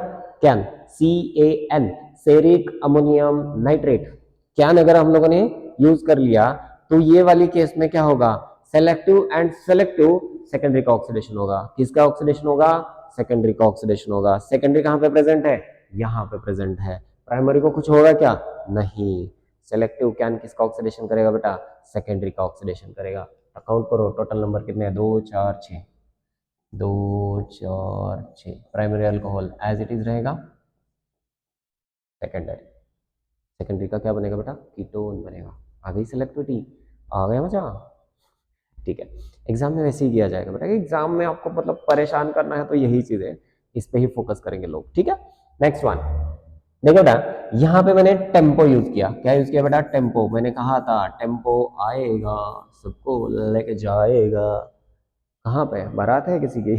can, CAN, ceric ammonium nitrate, can अगर हम लोगों ने यूज कर लिया तो ये वाली केस में क्या होगा, सेलेक्टिव एंड सेलेक्टिव सेकेंडरी का ऑक्सीडेशन होगा। किसका ऑक्सीडेशन होगा, सेकेंडरी का ऑक्सीडेशन होगा। सेकेंडरी कहां पे प्रेजेंट है, यहां पे प्रेजेंट है। प्राइमरी को कुछ होगा क्या, नहीं। सेलेक्टिव कैन किसका ऑक्सीडेशन करेगा बेटा, सेकेंडरी का ऑक्सीडेशन करेगा। अकाउंट करो, टोटल नंबर कितने हैं, 2 4 6, 2 4 6। Primary alcohol as it is रहेगा, सेकेंडरी, सेकेंडरी का क्या बनेगा बेटा, कीटोन बनेगा। आ गई सिलेक्टिविटी, आ गया मजा, ठीक है। एग्जाम में वैसे ही किया जाएगा बेटा, एग्जाम में आपको मतलब परेशान करना है तो यही चीज है, इस पे ही फोकस करेंगे लोग, ठीक है। नेक्स्ट वन देखो बेटा, यहाँ पे मैंने टेम्पो यूज किया। क्या यूज किया बेटा, टेम्पो। मैंने कहा था टेम्पो आएगा सबको लेके जाएगा। कहाँ पे बारात है किसी की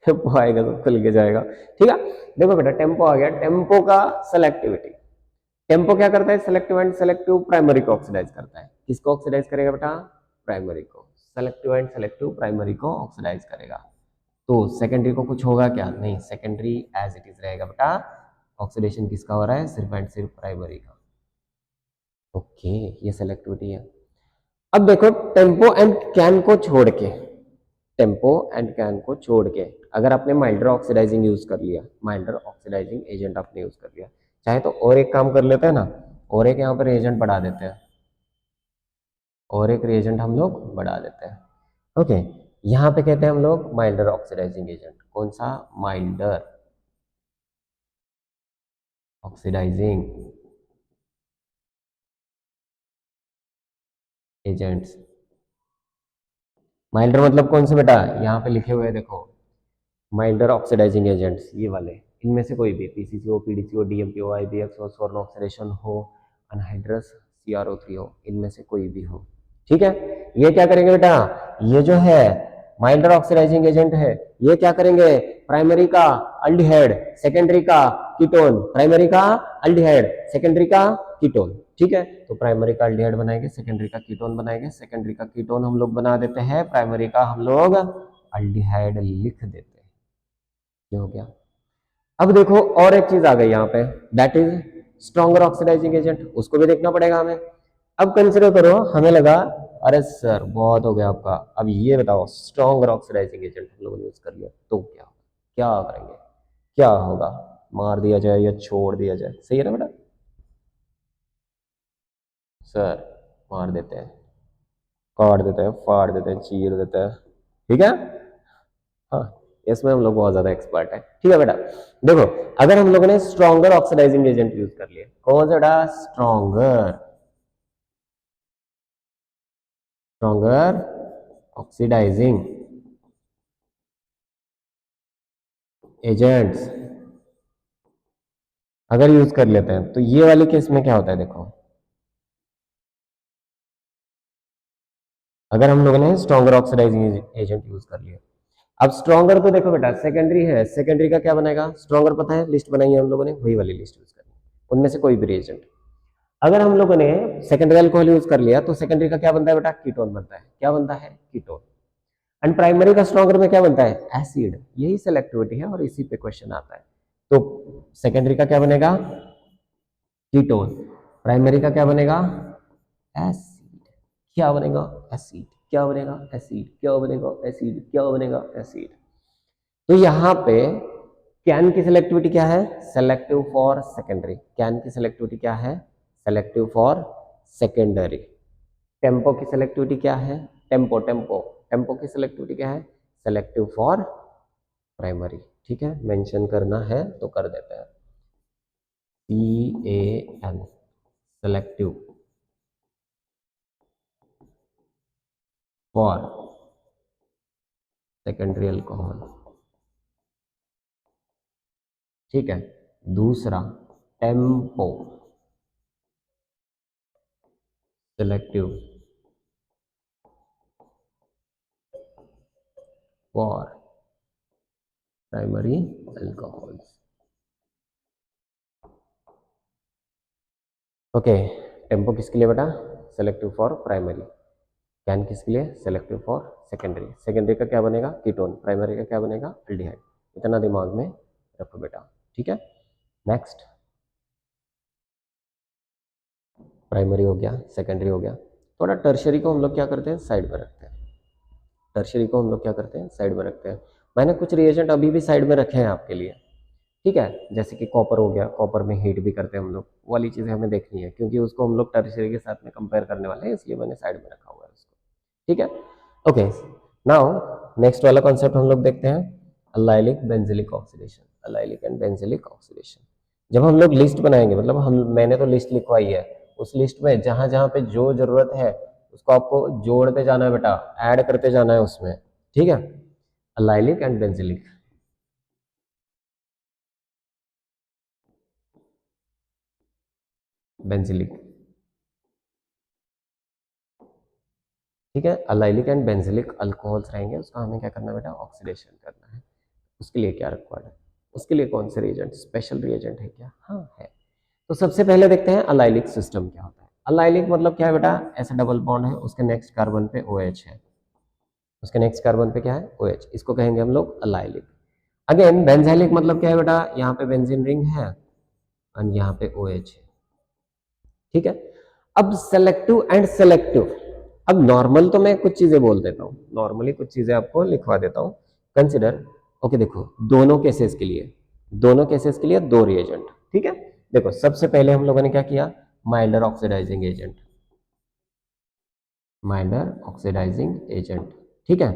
टेम्पो आएगा सबको लेके जाएगा, ठीक है। देखो बेटा टेम्पो आ गया, टेम्पो का सेलेक्टिविटी, टेम्पो क्या करता है, सेलेक्टिव एंड सेलेक्टिव प्राइमरी को ऑक्सीडाइज करता है। किसको ऑक्सीडाइज करेगा बेटा, प्राइमरी को। सेलेक्टिव एंड सेलेक्टिव प्राइमरी को ऑक्सीडाइज करेगा। तो सेकेंडरी को कुछ होगा क्या, नहीं, सेकेंडरी एज इट इज रहेगा बेटा। ऑक्सीडेशन किसका हो रहा है, सिर्फ एंड सिर्फ प्राइमरी का। ओके, ये सेलेक्टिविटी है। अब देखो टेम्पो एंड कैन को छोड़ के, टेम्पो एंड कैन को छोड़ के अगर आपने माइल्डर ऑक्सीडाइजिंग यूज कर लिया, माइल्डर ऑक्सीडाइजिंग एजेंट आपने यूज कर लिया, चाहे तो और एक काम कर लेते हैं ना, और एक यहाँ पर एजेंट बढ़ा देते हैं, और एक रिएजेंट हम लोग बढ़ा देते हैं। ओके, यहाँ पे कहते हैं हम लोग माइल्डर ऑक्सीडाइजिंग एजेंट। कौन सा, माइल्डर ऑक्सीडाइजिंग एजेंट्स। माइल्डर मतलब कौन से बेटा, यहाँ पे लिखे हुए हैं देखो, माइल्डर ऑक्सीडाइजिंग एजेंट्स, ये वाले, इनमें से कोई भी, PCCO, PDCO, DMPO, IBX हो, स्वर्ण ऑक्सीडेशन हो, अनहाइड्रस CrO3 हो, इनमें से कोई भी हो, ठीक है। ये क्या करेंगे बेटा, ये जो है माइल्डर ऑक्सीडाइजिंग एजेंट है, ये क्या करेंगे, प्राइमरी का अल्डिहाइड, सेकेंडरी का कीटोन, प्राइमरी का अल्डिहाइड, सेकेंडरी का कीटोन, ठीक है। तो प्राइमरी का अल्डिहाइड बनाएंगे, सेकेंडरी का कीटोन बनाएंगे, सेकेंडरी का कीटोन हम लोग बना देते हैं, प्राइमरी का हम लोग अल्डिहाइड लिख देते हैं। ये हो गया। अब देखो और एक चीज आ गई यहाँ पे, that is stronger oxidising agent, उसको भी देखना पड़ेगा हमें। अब कंसिडर करो, हमें लगा अरे सर बहुत हो गया आपका, अब ये बताओ स्ट्रॉन्गर ऑक्सीडाइजिंग एजेंट हम लोगों ने यूज कर लिया तो क्या होगा, क्या करेंगे, क्या होगा, मार दिया जाए या छोड़ दिया जाए, सही है ना बेटा, सर मार देते हैं, काट देते हैं, फाड़ देते हैं, चीर देते हैं, ठीक है। हाँ, इसमें हम लोग बहुत ज्यादा एक्सपर्ट है, ठीक है बेटा। देखो अगर हम लोगों ने स्ट्रॉन्गर ऑक्सीडाइजिंग एजेंट यूज कर लिया, कौन सा बेटा, स्ट्रॉन्गर, स्ट्रॉन्गर ऑक्सीडाइजिंग एजेंट्स अगर यूज कर लेते हैं तो ये वाले केस में क्या होता है, देखो अगर हम लोगों ने स्ट्रॉन्गर ऑक्सीडाइजिंग एजेंट यूज कर लिया। अब स्ट्रॉन्गर तो देखो बेटा सेकेंडरी है, सेकेंडरी का क्या बनेगा, स्ट्रॉन्गर पता है, लिस्ट बनाई है हम लोगों ने, वही वाली लिस्ट यूज करनी है, उनमें से कोई भी रिएजेंट। अगर हम लोगों ने सेकेंडरी अल्कोहल यूज कर लिया तो सेकेंडरी का क्या बनता है बेटा, कीटोन बनता है। क्या बनता है, कीटोन। एंड प्राइमरी का स्ट्रॉन्गर में क्या बनता है, एसिड। यही सेलेक्टिविटी है और इसी पे क्वेश्चन आता है। तो सेकेंडरी का क्या बनेगा, कीटोन। प्राइमरी का क्या बनेगा, एसिड। क्या बनेगा, एसिड। क्या बनेगा, एसिड। क्या बनेगा, एसिड। क्या बनेगा, एसिड। तो यहाँ पे कैन की सिलेक्टिविटी क्या है, सेलेक्टिव फॉर सेकेंडरी। कैन की सिलेक्टिविटी क्या है, सेलेक्टिव फॉर सेकेंडरी। टेम्पो की सिलेक्टिविटी क्या है, टेम्पो टेम्पो टेम्पो की सिलेक्टिविटी क्या है, सेलेक्टिव फॉर प्राइमरी, ठीक है। मेंशन करना है तो कर देते हैं, CAN, selective for secondary alcohol, ठीक है। दूसरा tempo, selective for primary alcohols, okay. Tempo किसके लिए बेटा? Selective for primary. कैन किसके लिए? Selective for secondary. सेकेंडरी का क्या बनेगा? कीटोन। प्राइमरी का क्या बनेगा? एल्डिहाइड। इतना दिमाग में रखो बेटा, ठीक है। नेक्स्ट, प्राइमरी हो गया, सेकेंडरी हो गया। थोड़ा टर्शरी को हम लोग क्या करते हैं? साइड में रखते हैं। टर्शरी को हम लोग क्या करते हैं? साइड में रखते हैं। मैंने कुछ रिएजेंट अभी भी साइड में रखे हैं आपके लिए, ठीक है। जैसे कि कॉपर हो गया, कॉपर में हीट भी करते हैं हम लोग, वो वाली चीजें हमें देखनी है क्योंकि उसको हम लोग टर्शरी के साथ में कंपेयर करने वाले हैं, इसलिए मैंने साइड में रखा हुआ है उसको, ठीक है। ओके, नाउ नेक्स्ट वाला कॉन्सेप्ट हम लोग देखते हैं, allylic benzylic oxidation. Allylic and benzylic oxidation जब हम लोग लिस्ट बनाएंगे, मतलब मैंने तो लिस्ट लिखवाई है, उस लिस्ट में जहां जहां पे जो जरूरत है उसको आपको जोड़ते जाना है बेटा, ऐड करते जाना है उसमें, ठीक है। अलाइलिक एंड बेंजिलिक, बेंजिलिक, ठीक है। अलाइलिक एंड बेंजिलिक अल्कोहल्स रहेंगे, उसका हमें क्या करना है बेटा? ऑक्सीडेशन करना है। उसके लिए क्या रिक्वायर्ड है? उसके लिए कौन से रिएजेंट? स्पेशल रिएजेंट है क्या? हाँ है। तो सबसे पहले देखते हैं अलाइलिक सिस्टम क्या होता है। अलाइलिक मतलब क्या है बेटा? ऐसा डबल बॉन्ड है, उसके नेक्स्ट कार्बन पे OH है, उसके नेक्स्ट कार्बन पे क्या है? OH, इसको कहेंगे हम लोग अलाइलिक। अगेन बेंजाइलिक मतलब क्या है बेटा? यहाँ पे बेंजीन रिंग है और यहाँ पे OH है, ठीक है। अब सेलेक्टिव एंड सेलेक्टिव, अब नॉर्मल तो मैं कुछ चीजें बोल देता हूँ, नॉर्मली कुछ चीजें आपको लिखवा देता हूँ। कंसिडर, ओके देखो, दोनों केसेस के लिए, दोनों केसेस के लिए दो रिएजेंट, ठीक है। देखो सबसे पहले हम लोगों ने क्या किया? Milder oxidising agent, milder oxidising agent, ठीक है,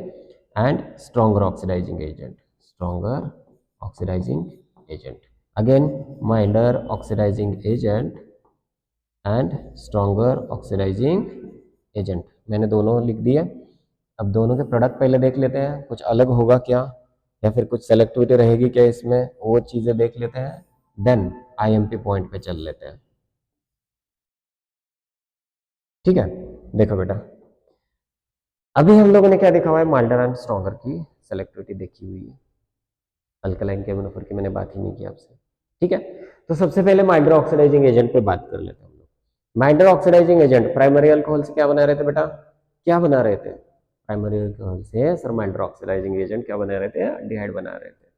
and stronger oxidising agent, stronger oxidising agent. Again milder oxidising agent and stronger oxidising agent, मैंने दोनों लिख दिए। अब दोनों के प्रोडक्ट पहले देख लेते हैं, कुछ अलग होगा क्या या फिर कुछ सेलेक्टिविटी रहेगी क्या इसमें, वो चीजें देख लेते हैं, देन आईएमपी पॉइंट पे चल लेते हैं, ठीक है। देखो बेटा, अभी हम लोगों ने क्या देखा हुआ है? माइल्डर एंड स्ट्रॉन्गर की सेलेक्टिविटी देखी हुई है, अल्कलाइन केमिनोफर की मैंने बात ही नहीं की आपसे, ठीक है। तो सबसे पहले माइल्डर ऑक्सीडाइजिंग एजेंट पे बात कर लेते हैं हम लोग। Milder oxidising agent primary alcohol से क्या बना रहे थे बेटा? क्या बना रहे थे? प्राइमरी अल्कोहल से सर माइल्डर ऑक्सीडाइजिंग एजेंट क्या बना रहे थे? एल्डिहाइड बना रहे थे,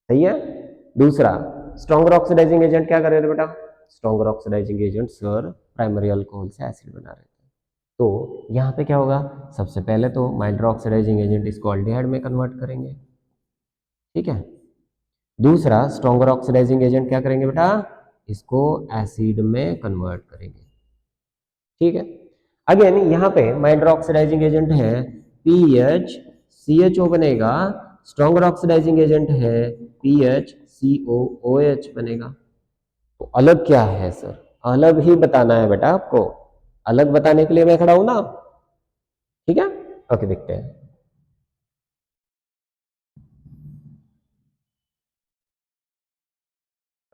सही है। दूसरा, स्ट्रॉन्गर ऑक्सीडाइजिंग एजेंट क्या कर रहे थे बेटा? Stronger oxidising agent sir primary alcohol से एसिड बना रहे थे। तो यहाँ पे क्या होगा? सबसे पहले तो माइल्डर ऑक्सीडाइजिंग एजेंट इसको एल्डिहाइड में कन्वर्ट करेंगे, ठीक है। दूसरा, स्ट्रॉन्गर ऑक्सीडाइजिंग एजेंट क्या करेंगे बेटा? इसको एसिड में कन्वर्ट करेंगे, ठीक है। अगेन यहाँ पे माइल्डर ऑक्सीडाइजिंग एजेंट है PHCHO बनेगा, स्ट्रॉन्गर ऑक्सीडाइजिंग एजेंट है PHCOOH बनेगा। तो अलग क्या है सर? अलग ही बताना है बेटा आपको, अलग बताने के लिए मैं खड़ा हूं ना, ठीक है। ओके देखते हैं।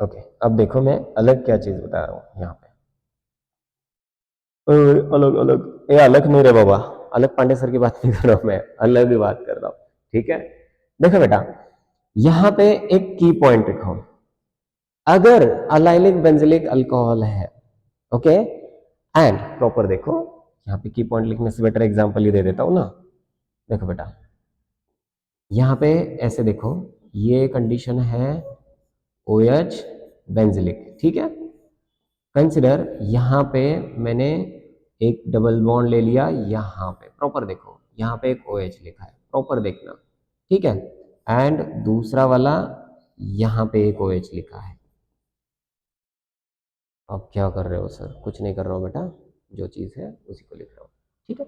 ओके अब देखो मैं अलग क्या चीज बता रहा हूँ यहाँ पे। अलग अलग, ये अलग नहीं रे बाबा, अलग पांडे सर की बात नहीं कर रहा हूं मैं, अलग ही बात कर रहा हूँ, ठीक है। देखो बेटा, यहाँ पे एक की पॉइंट रखो, अगर अलाइलिक बेंजिलिक अल्कोहल है, ओके, एंड प्रॉपर देखो, यहाँ पे की पॉइंट लिखने से बेटर एग्जांपल ही दे देता हूं ना। देखो बेटा, यहाँ पे ऐसे देखो, ये कंडीशन है OH बेंजिलिक, ठीक है। कंसिडर यहाँ पे मैंने एक डबल बॉन्ड ले लिया, यहाँ पे प्रॉपर देखो, यहाँ पे एक OH लिखा है, प्रॉपर देखना, ठीक है। एंड दूसरा वाला यहाँ पे एक OH लिखा है। अब क्या कर रहे हो सर? कुछ नहीं कर रहा हूँ बेटा, जो चीज है उसी को लिख रहा हूँ, ठीक है।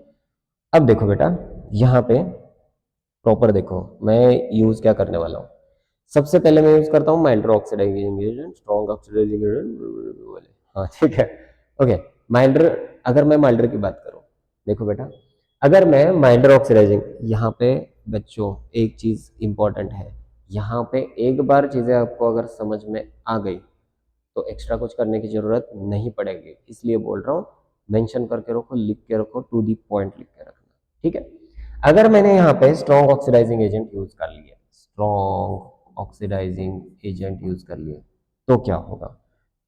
अब देखो बेटा, यहाँ पे प्रॉपर देखो, मैं यूज क्या करने वाला हूँ। सबसे पहले मैं यूज करता हूँ milder oxidising agent, strong oxidising agent, हाँ ठीक है। ओके, माइल्डर, अगर मैं माइल्डर की बात करूँ, देखो बेटा, अगर मैं माइल्डर ऑक्सीडाइजिंग, यहाँ पे बच्चों एक चीज इंपॉर्टेंट है, यहाँ पे एक बार चीजें आपको अगर समझ में आ गई तो एक्स्ट्रा कुछ करने की जरूरत नहीं पड़ेगी, इसलिए बोल रहा हूँ, मेंशन करके रखो, लिख के रखो, टू दी पॉइंट लिख के रखना, ठीक है। अगर मैंने यहाँ पे स्ट्रॉन्ग ऑक्सीडाइजिंग एजेंट यूज कर लिया, स्ट्रॉन्ग ऑक्सीडाइजिंग एजेंट यूज कर लिए, तो क्या होगा?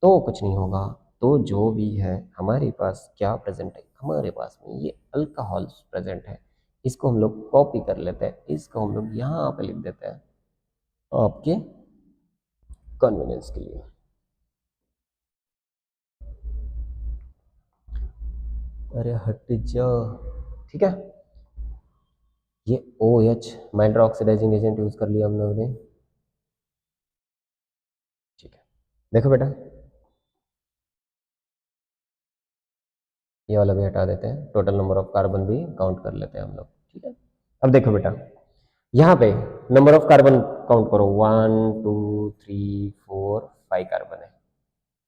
तो कुछ नहीं होगा, तो जो भी है हमारे पास क्या प्रेजेंट है, हमारे पास में ये अल्कोहल प्रेजेंट है। इसको हम लोग कॉपी कर लेते हैं, इसको हम लोग यहाँ पे लिख देते हैं आपके कन्वीनियंस के लिए। अरे हट जा, ठीक है। ये OH milder oxidising agent use कर लिया हम लोग ने, ठीक है। देखो बेटा, ये वाला भी हटा देते हैं, टोटल नंबर ऑफ कार्बन भी काउंट कर लेते हैं हम लोग, ठीक है। अब देखो बेटा, यहाँ पे नंबर ऑफ कार्बन काउंट करो, 1 2 3 4 5 कार्बन है।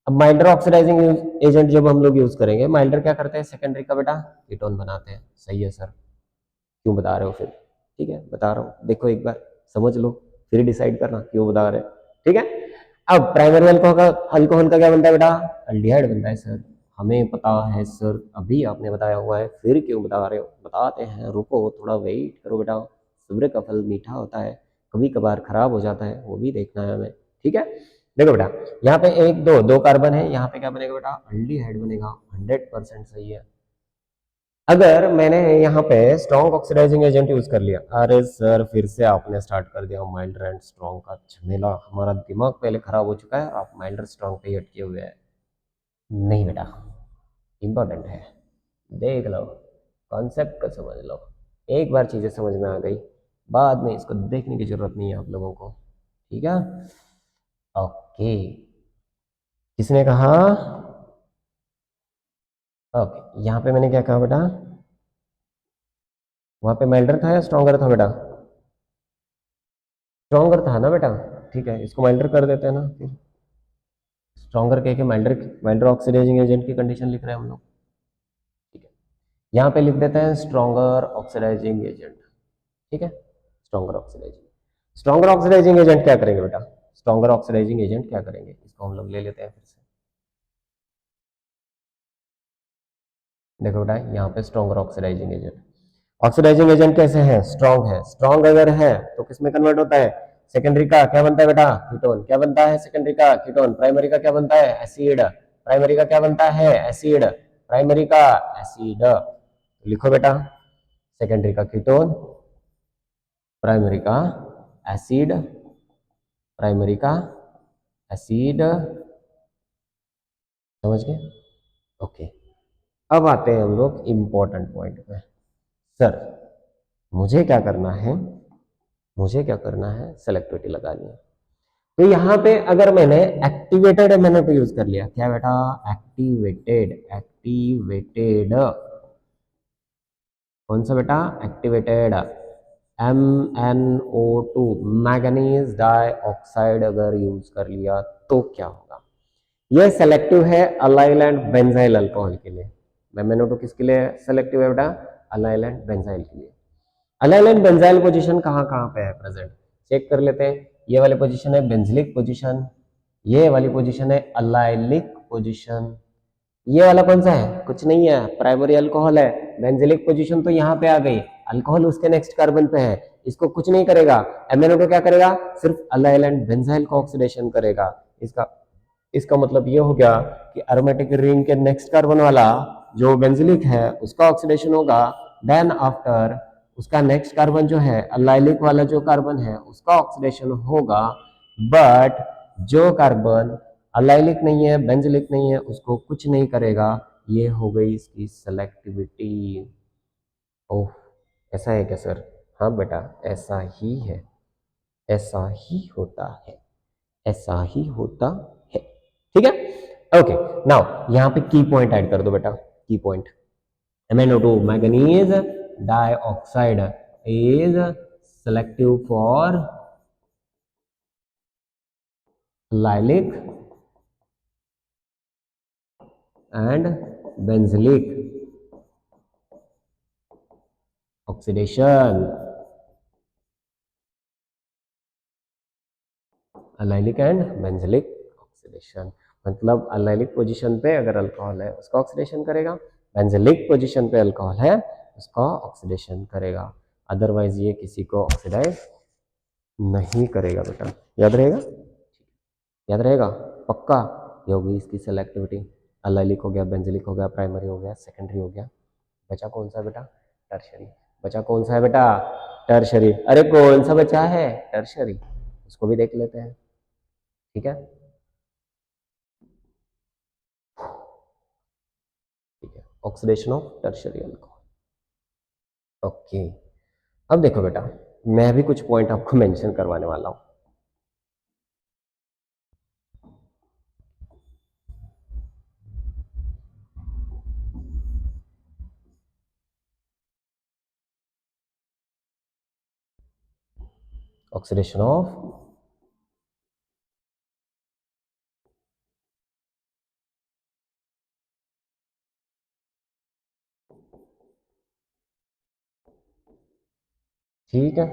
अब माइल्डर ऑक्सीडाइजिंग एजेंट जब हम लोग यूज करेंगे, माइल्डर क्या करते हैं, सेकेंडरी का बेटा कीटोन बनाते हैं। सही है सर, क्यों बता रहे हो फिर, ठीक है बता रहा हूँ, देखो एक बार समझ लो फिर डिसाइड करना क्यों बता रहे, ठीक है। अब प्राइमरी अल्कोहल का क्या बनता है बेटा, अल्डिहाइड बनता है सर, हमें पता है सर, अभी आपने बताया हुआ है, फिर क्यों बता रहे हो, बताते हैं, रुको थोड़ा वेट करो बेटा। सूर्य का फल मीठा होता है, कभी कभार खराब हो जाता है, वो भी देखना है हमें, ठीक है। देखो बेटा, यहाँ पे एक दो कार्बन है, यहाँ पे क्या बनेगा बेटा, अल्डिहाइड बनेगा, 100% सही है। अगर मैंने यहाँ पे स्ट्रॉन्ग ऑक्सीडाइजिंग एजेंट यूज कर लिया, अरे सर फिर से आपने स्टार्ट कर दिया माइल्डर एंड स्ट्रॉन्ग का झमेला, हमारा दिमाग पहले खराब हो चुका है, आप माइल्डर स्ट्रॉन्ग पे ही अटके हुए हैं। नहीं बेटा, इंपॉर्टेंट है, देख लो, कॉन्सेप्ट को समझ लो, एक बार चीजें समझ में आ गई, बाद में इसको देखने की जरूरत नहीं है आप लोगों को, ठीक है। ओके, किसने कहा, ओके, यहाँ पे मैंने क्या कहा बेटा, वहां पे माइल्डर था या स्ट्रॉन्गर था बेटा, स्ट्रॉन्गर था ना बेटा, ठीक है, इसको माइल्डर कर देते हैं ना फिर, स्ट्रॉन्गर कह के माइल्डर माइल्डर ऑक्सीडाइजिंग एजेंट की कंडीशन लिख रहे हैं हम लोग, ठीक है। यहाँ पे लिख देते हैं स्ट्रॉन्गर ऑक्सीडाइजिंग एजेंट, ठीक है, स्ट्रॉन्गर ऑक्सीडाइजिंग एजेंट क्या करेंगे बेटा, स्ट्रॉन्गर ऑक्सीडाइजिंग एजेंट क्या करेंगे, इसको हम लोग ले लेते हैं फिर से। देखो बेटा, यहाँ पे स्ट्रॉन्गर ऑक्सीडाइजिंग एजेंट कैसे है, स्ट्रॉन्ग है, स्ट्रॉन्ग अगर है तो किसमें कन्वर्ट होता है, सेकेंडरी का क्या बनता है बेटा, कीटोन, क्या बनता है सेकेंडरी का, कीटोन, प्राइमरी का क्या बनता है, एसिड, प्राइमरी का क्या बनता है, एसिड, प्राइमरी का एसिड, लिखो बेटा, सेकेंडरी का कीटोन, प्राइमरी का एसिड, प्राइमरी का एसिड, समझ गए, ओके। अब आते हैं हम लोग इंपॉर्टेंट पॉइंट पे, सर मुझे क्या करना है, मुझे क्या करना है, सेलेक्टिविटी लगानी है। तो यहाँ पे अगर मैंने एक्टिवेटेड मैंने तो यूज कर लिया, क्या बेटा, एक्टिवेटेड, एक्टिवेटेड, कौन सा बेटा, एक्टिवेटेड, MnO2 मैग्नीज डाइऑक्साइड अगर यूज कर लिया तो क्या होगा, यह सेलेक्टिव है अलाइल एंड बेंजाइल अल्कोहल के लिए। MnO2 किसके लिए सेलेक्टिव है बेटा, अलाइल एंड बेंजाइल के लिए। अलाइल एंड बेंजाइल पोजीशन कहाँ कहाँ पे है प्रेजेंट, चेक कर लेते हैं। ये वाली पोजीशन है बेंजिलिक पोजीशन, ये वाली पोजीशन है अलाइलिक पोजीशन, ये वाला कौन सा है, कुछ नहीं है, प्राइमरी अल्कोहल है, बेंजिलिक पोजीशन तो यहाँ पे आ गई, अल्कोहल उसके नेक्स्ट कार्बन पे है, इसको कुछ नहीं करेगा, MnO2 क्या करेगा, सिर्फ अलाइल एंड बेंजाइल को ऑक्सीडेशन करेगा। इसका इसका मतलब ये हो गया कि एरोमेटिक रिंग के नेक्स्ट कार्बन वाला जो बेंजिलिक है उसका ऑक्सीडेशन होगा, देन आफ्टर उसका नेक्स्ट कार्बन जो है अलाइलिक वाला जो कार्बन है उसका ऑक्सीडेशन होगा, बट जो कार्बन अलाइलिक नहीं है, बेंजिलिक नहीं है, उसको कुछ नहीं करेगा। ये हो गई इसकी सेलेक्टिविटी। ओह, ऐसा है क्या सर, हाँ बेटा ऐसा ही है, ऐसा ही होता है, ऐसा ही होता है, ठीक है। ओके, नाउ यहाँ पे की पॉइंट ऐड कर दो बेटा, की point, MnO2 manganese dioxide is selective for lilac and benzylic oxidation, allylic and benzylic oxidation, मतलब अलाइलिक पोजीशन पे अगर अल्कोहल है उसका ऑक्सीडेशन करेगा, बेंजिलिक पोजीशन पे अल्कोहल है उसका ऑक्सीडेशन करेगा, अदरवाइज ये किसी को ऑक्सीडाइज नहीं करेगा बेटा, याद रहेगा, याद रहेगा पक्का, ये होगी इसकी सेलेक्टिविटी। अल्लाइलिक हो गया, बेंजिलिक हो गया, प्राइमरी हो गया, सेकेंडरी हो गया, बचा कौन सा बेटा? टर्शरी। बचा कौन सा है बेटा? टर्शरी। अरे कौन सा बचा है? टर्शरी। उसको भी देख लेते हैं, ठीक है? ठीक है, oxidation of tertiary alcohol. Okay, अब देखो बेटा, मैं भी कुछ पॉइंट आपको मेंशन करवाने वाला हूं। ऑक्सीडेशन ऑफ ठीक है,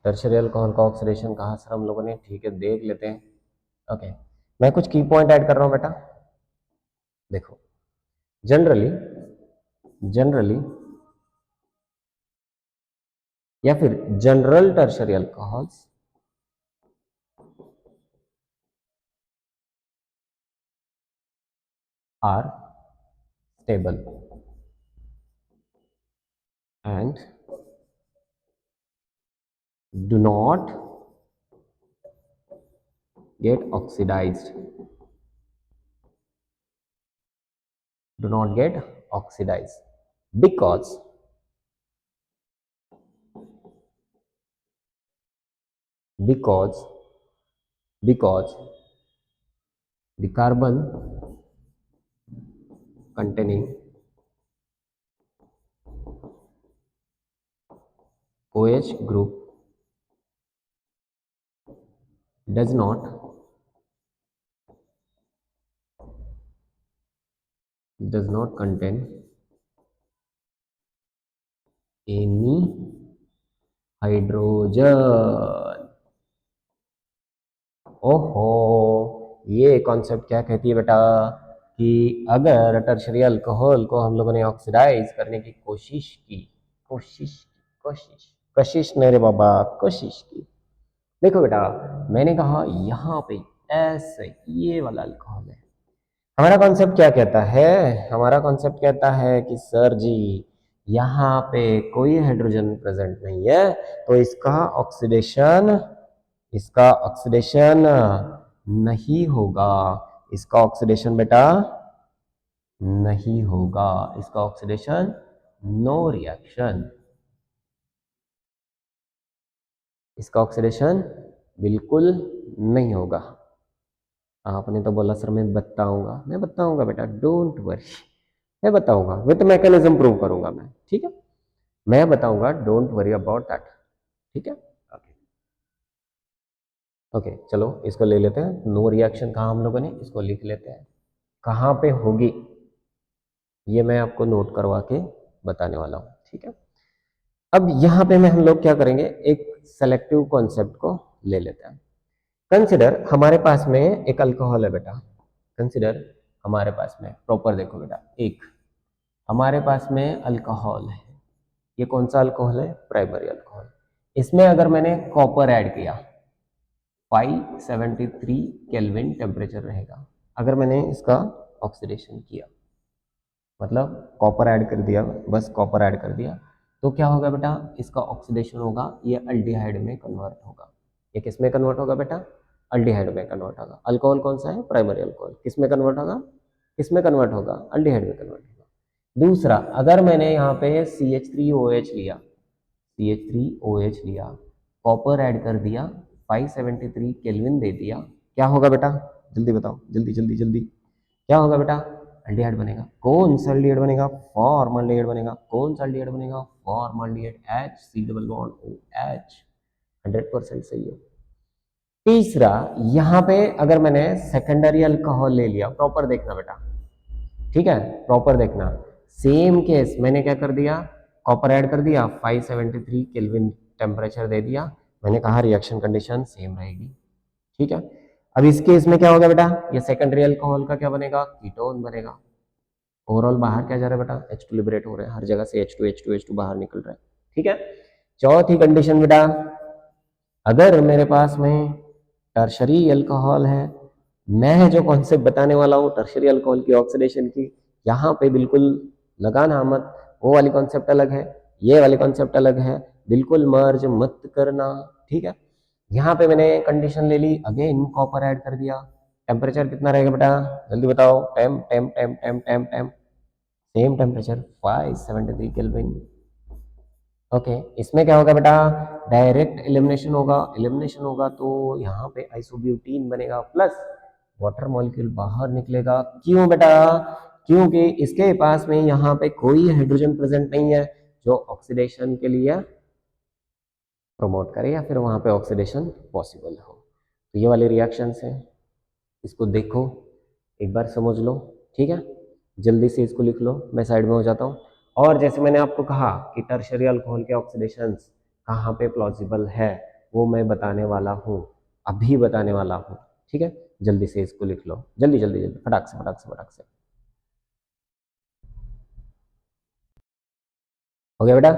टर्शरी अल्कोहल का ऑक्सीडेशन कहा सर हम लोगों ने? ठीक है, देख लेते हैं। ओके, मैं कुछ की पॉइंट ऐड कर रहा हूं बेटा। देखो, जनरली जनरली या फिर general tertiary alcohols are stable and do not get oxidized. Do not get oxidized because because because the carbon containing OH group does not contain any hydrogen। ओहो, ये concept क्या कहती है बेटा कि अगर टर्शरी अल्कोहल को हम लोगों ने ऑक्सीडाइज करने की कोशिश नहीं रे बाबा, कोशिश की। देखो बेटा, मैंने कहा यहाँ पे ऐसे ये वाला अल्कोहल है। हमारा कॉन्सेप्ट क्या कहता है? हमारा कॉन्सेप्ट कहता है कि सर जी यहाँ पे कोई हाइड्रोजन प्रेजेंट नहीं है, तो इसका ऑक्सीडेशन नहीं होगा। इसका ऑक्सीडेशन बेटा नहीं होगा, इसका ऑक्सीडेशन नो रिएक्शन, इसका ऑक्सीडेशन बिल्कुल नहीं होगा। आपने तो बोला सर मैं बताऊंगा बेटा, डोंट वरी, मैं बताऊंगा, विद मैकेनिज्म प्रूव करूंगा मैं, ठीक है? मैं बताऊंगा, डोंट वरी अबाउट दैट, ठीक है? ओके, चलो इसको ले लेते हैं। नो रिएक्शन कहा हम लोगों ने, इसको लिख लेते हैं। कहाँ पे होगी ये मैं आपको नोट करवा के बताने वाला हूँ, ठीक है? अब यहाँ पे हम लोग क्या करेंगे, एक सेलेक्टिव कॉन्सेप्ट को ले लेते हैं। कंसिडर हमारे पास में एक अल्कोहल है बेटा, कंसिडर हमारे पास में, प्रॉपर देखो बेटा, एक हमारे पास में अल्कोहल है। ये कौन सा अल्कोहल है? Primary alcohol. इसमें अगर मैंने कॉपर ऐड किया, 573 केल्विन टेम्परेचर रहेगा। अगर मैंने इसका ऑक्सीडेशन किया, मतलब कॉपर ऐड कर दिया, बस कॉपर ऐड कर दिया, तो क्या होगा बेटा? इसका ऑक्सीडेशन होगा, ये अल्डिहाइड में कन्वर्ट होगा। ये किस में कन्वर्ट होगा बेटा? अल्डिहाइड में कन्वर्ट होगा। अल्कोहल कौन सा है? Primary alcohol. किस में कन्वर्ट होगा? किस में कन्वर्ट होगा? अल्डिहाइड में कन्वर्ट होगा। दूसरा, अगर मैंने यहाँ पे CH3OH लिया, CH3OH लिया, कॉपर ऐड कर दिया, 573 केल्विन दे दिया, क्या होगा बेटा? जल्दी बताओ, जल्दी जल्दी जल्दी, क्या होगा बेटा? अल्डिहाइड बनेगा। कौन सा अल्डिहाइड बनेगा? फॉर्मल्डिहाइड बनेगा। कौन सा अल्डिहाइड बनेगा? Formaldehyde, H C double bond OH। 100% सही हो। तीसरा, यहाँ पे अगर मैंने सेकेंडरी अल्कोहल ले लिया, प्रॉपर देखना बेटा, ठीक है? प्रॉपर देखना। सेम केस, मैंने क्या कर दिया? कॉपर ऐड कर दिया, 573 केल्विन टेम्परेचर दे दिया, मैंने कहा रिएक्शन कंडीशन सेम रहेगी, ठीक है? अब इस केस में क्या होगा बेटा? ये सेकेंडरी अल्कोहल का क्या बनेगा? कीटोन बनेगा। ओवरऑल बाहर क्या जा रहा है बेटा? H2 लिबरेट हो रहा है, हर जगह से H2 बाहर निकल रहा है, ठीक है? चौथी कंडीशन बेटा, अगर मेरे पास में टर्शरी अल्कोहल है मैं जो कॉन्सेप्ट बताने वाला हूँ टर्शियरी अल्कोहल की ऑक्सीडेशन की, यहाँ पे बिल्कुल लगाना मत, वो वाली कॉन्सेप्ट अलग है, ये वाली कॉन्सेप्ट अलग है, बिल्कुल मर्ज मत करना, ठीक है। यहाँ पे मैंने कंडीशन ले ली, अगेन कॉपर ऐड कर दिया। टेम्परेचर कितना रहेगा बेटा, जल्दी बताओ, टेम टेम टेम टेम टेम टेम सेम टेम्परेचर 573 केल्विन। ओके, इसमें क्या होगा बेटा, डायरेक्ट एलिमिनेशन होगा, एलिमिनेशन होगा तो यहाँ पे आइसोब्यूटीन बनेगा प्लस वाटर मॉलिक्यूल बाहर निकलेगा। क्यों बेटा, क्योंकि इसके पास में यहाँ पे कोई हाइड्रोजन प्रेजेंट नहीं है जो ऑक्सीडेशन के लिए प्रमोट करे या फिर वहां पे ऑक्सीडेशन पॉसिबल हो। तो ये वाले रिएक्शंस हैं, इसको देखो एक बार समझ लो, ठीक है। जल्दी से इसको लिख लो, मैं साइड में हो जाता हूँ। और जैसे मैंने आपको कहा कि टर्शियरी अल्कोहल के ऑक्सीडेशंस कहाँ पे प्लॉजिबल है, वो मैं बताने वाला हूँ, अभी बताने वाला हूँ, ठीक है। जल्दी से इसको लिख लो, जल्दी जल्दी जल्दी, फटाक से फटाक से फटाक से। हो गया बेटा,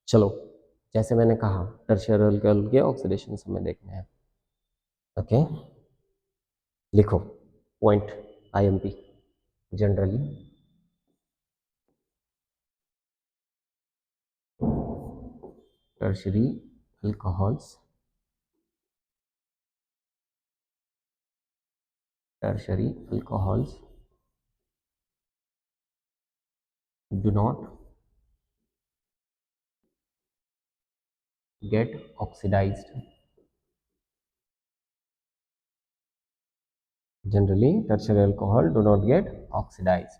चलो जैसे मैंने कहा टर्शियरी अल्कोहल के ऑक्सीडेशन हमें देखने हैं। ओके, लिखो point IMP generally tertiary alcohols do not get oxidized. Generally tertiary alcohol do not get oxidized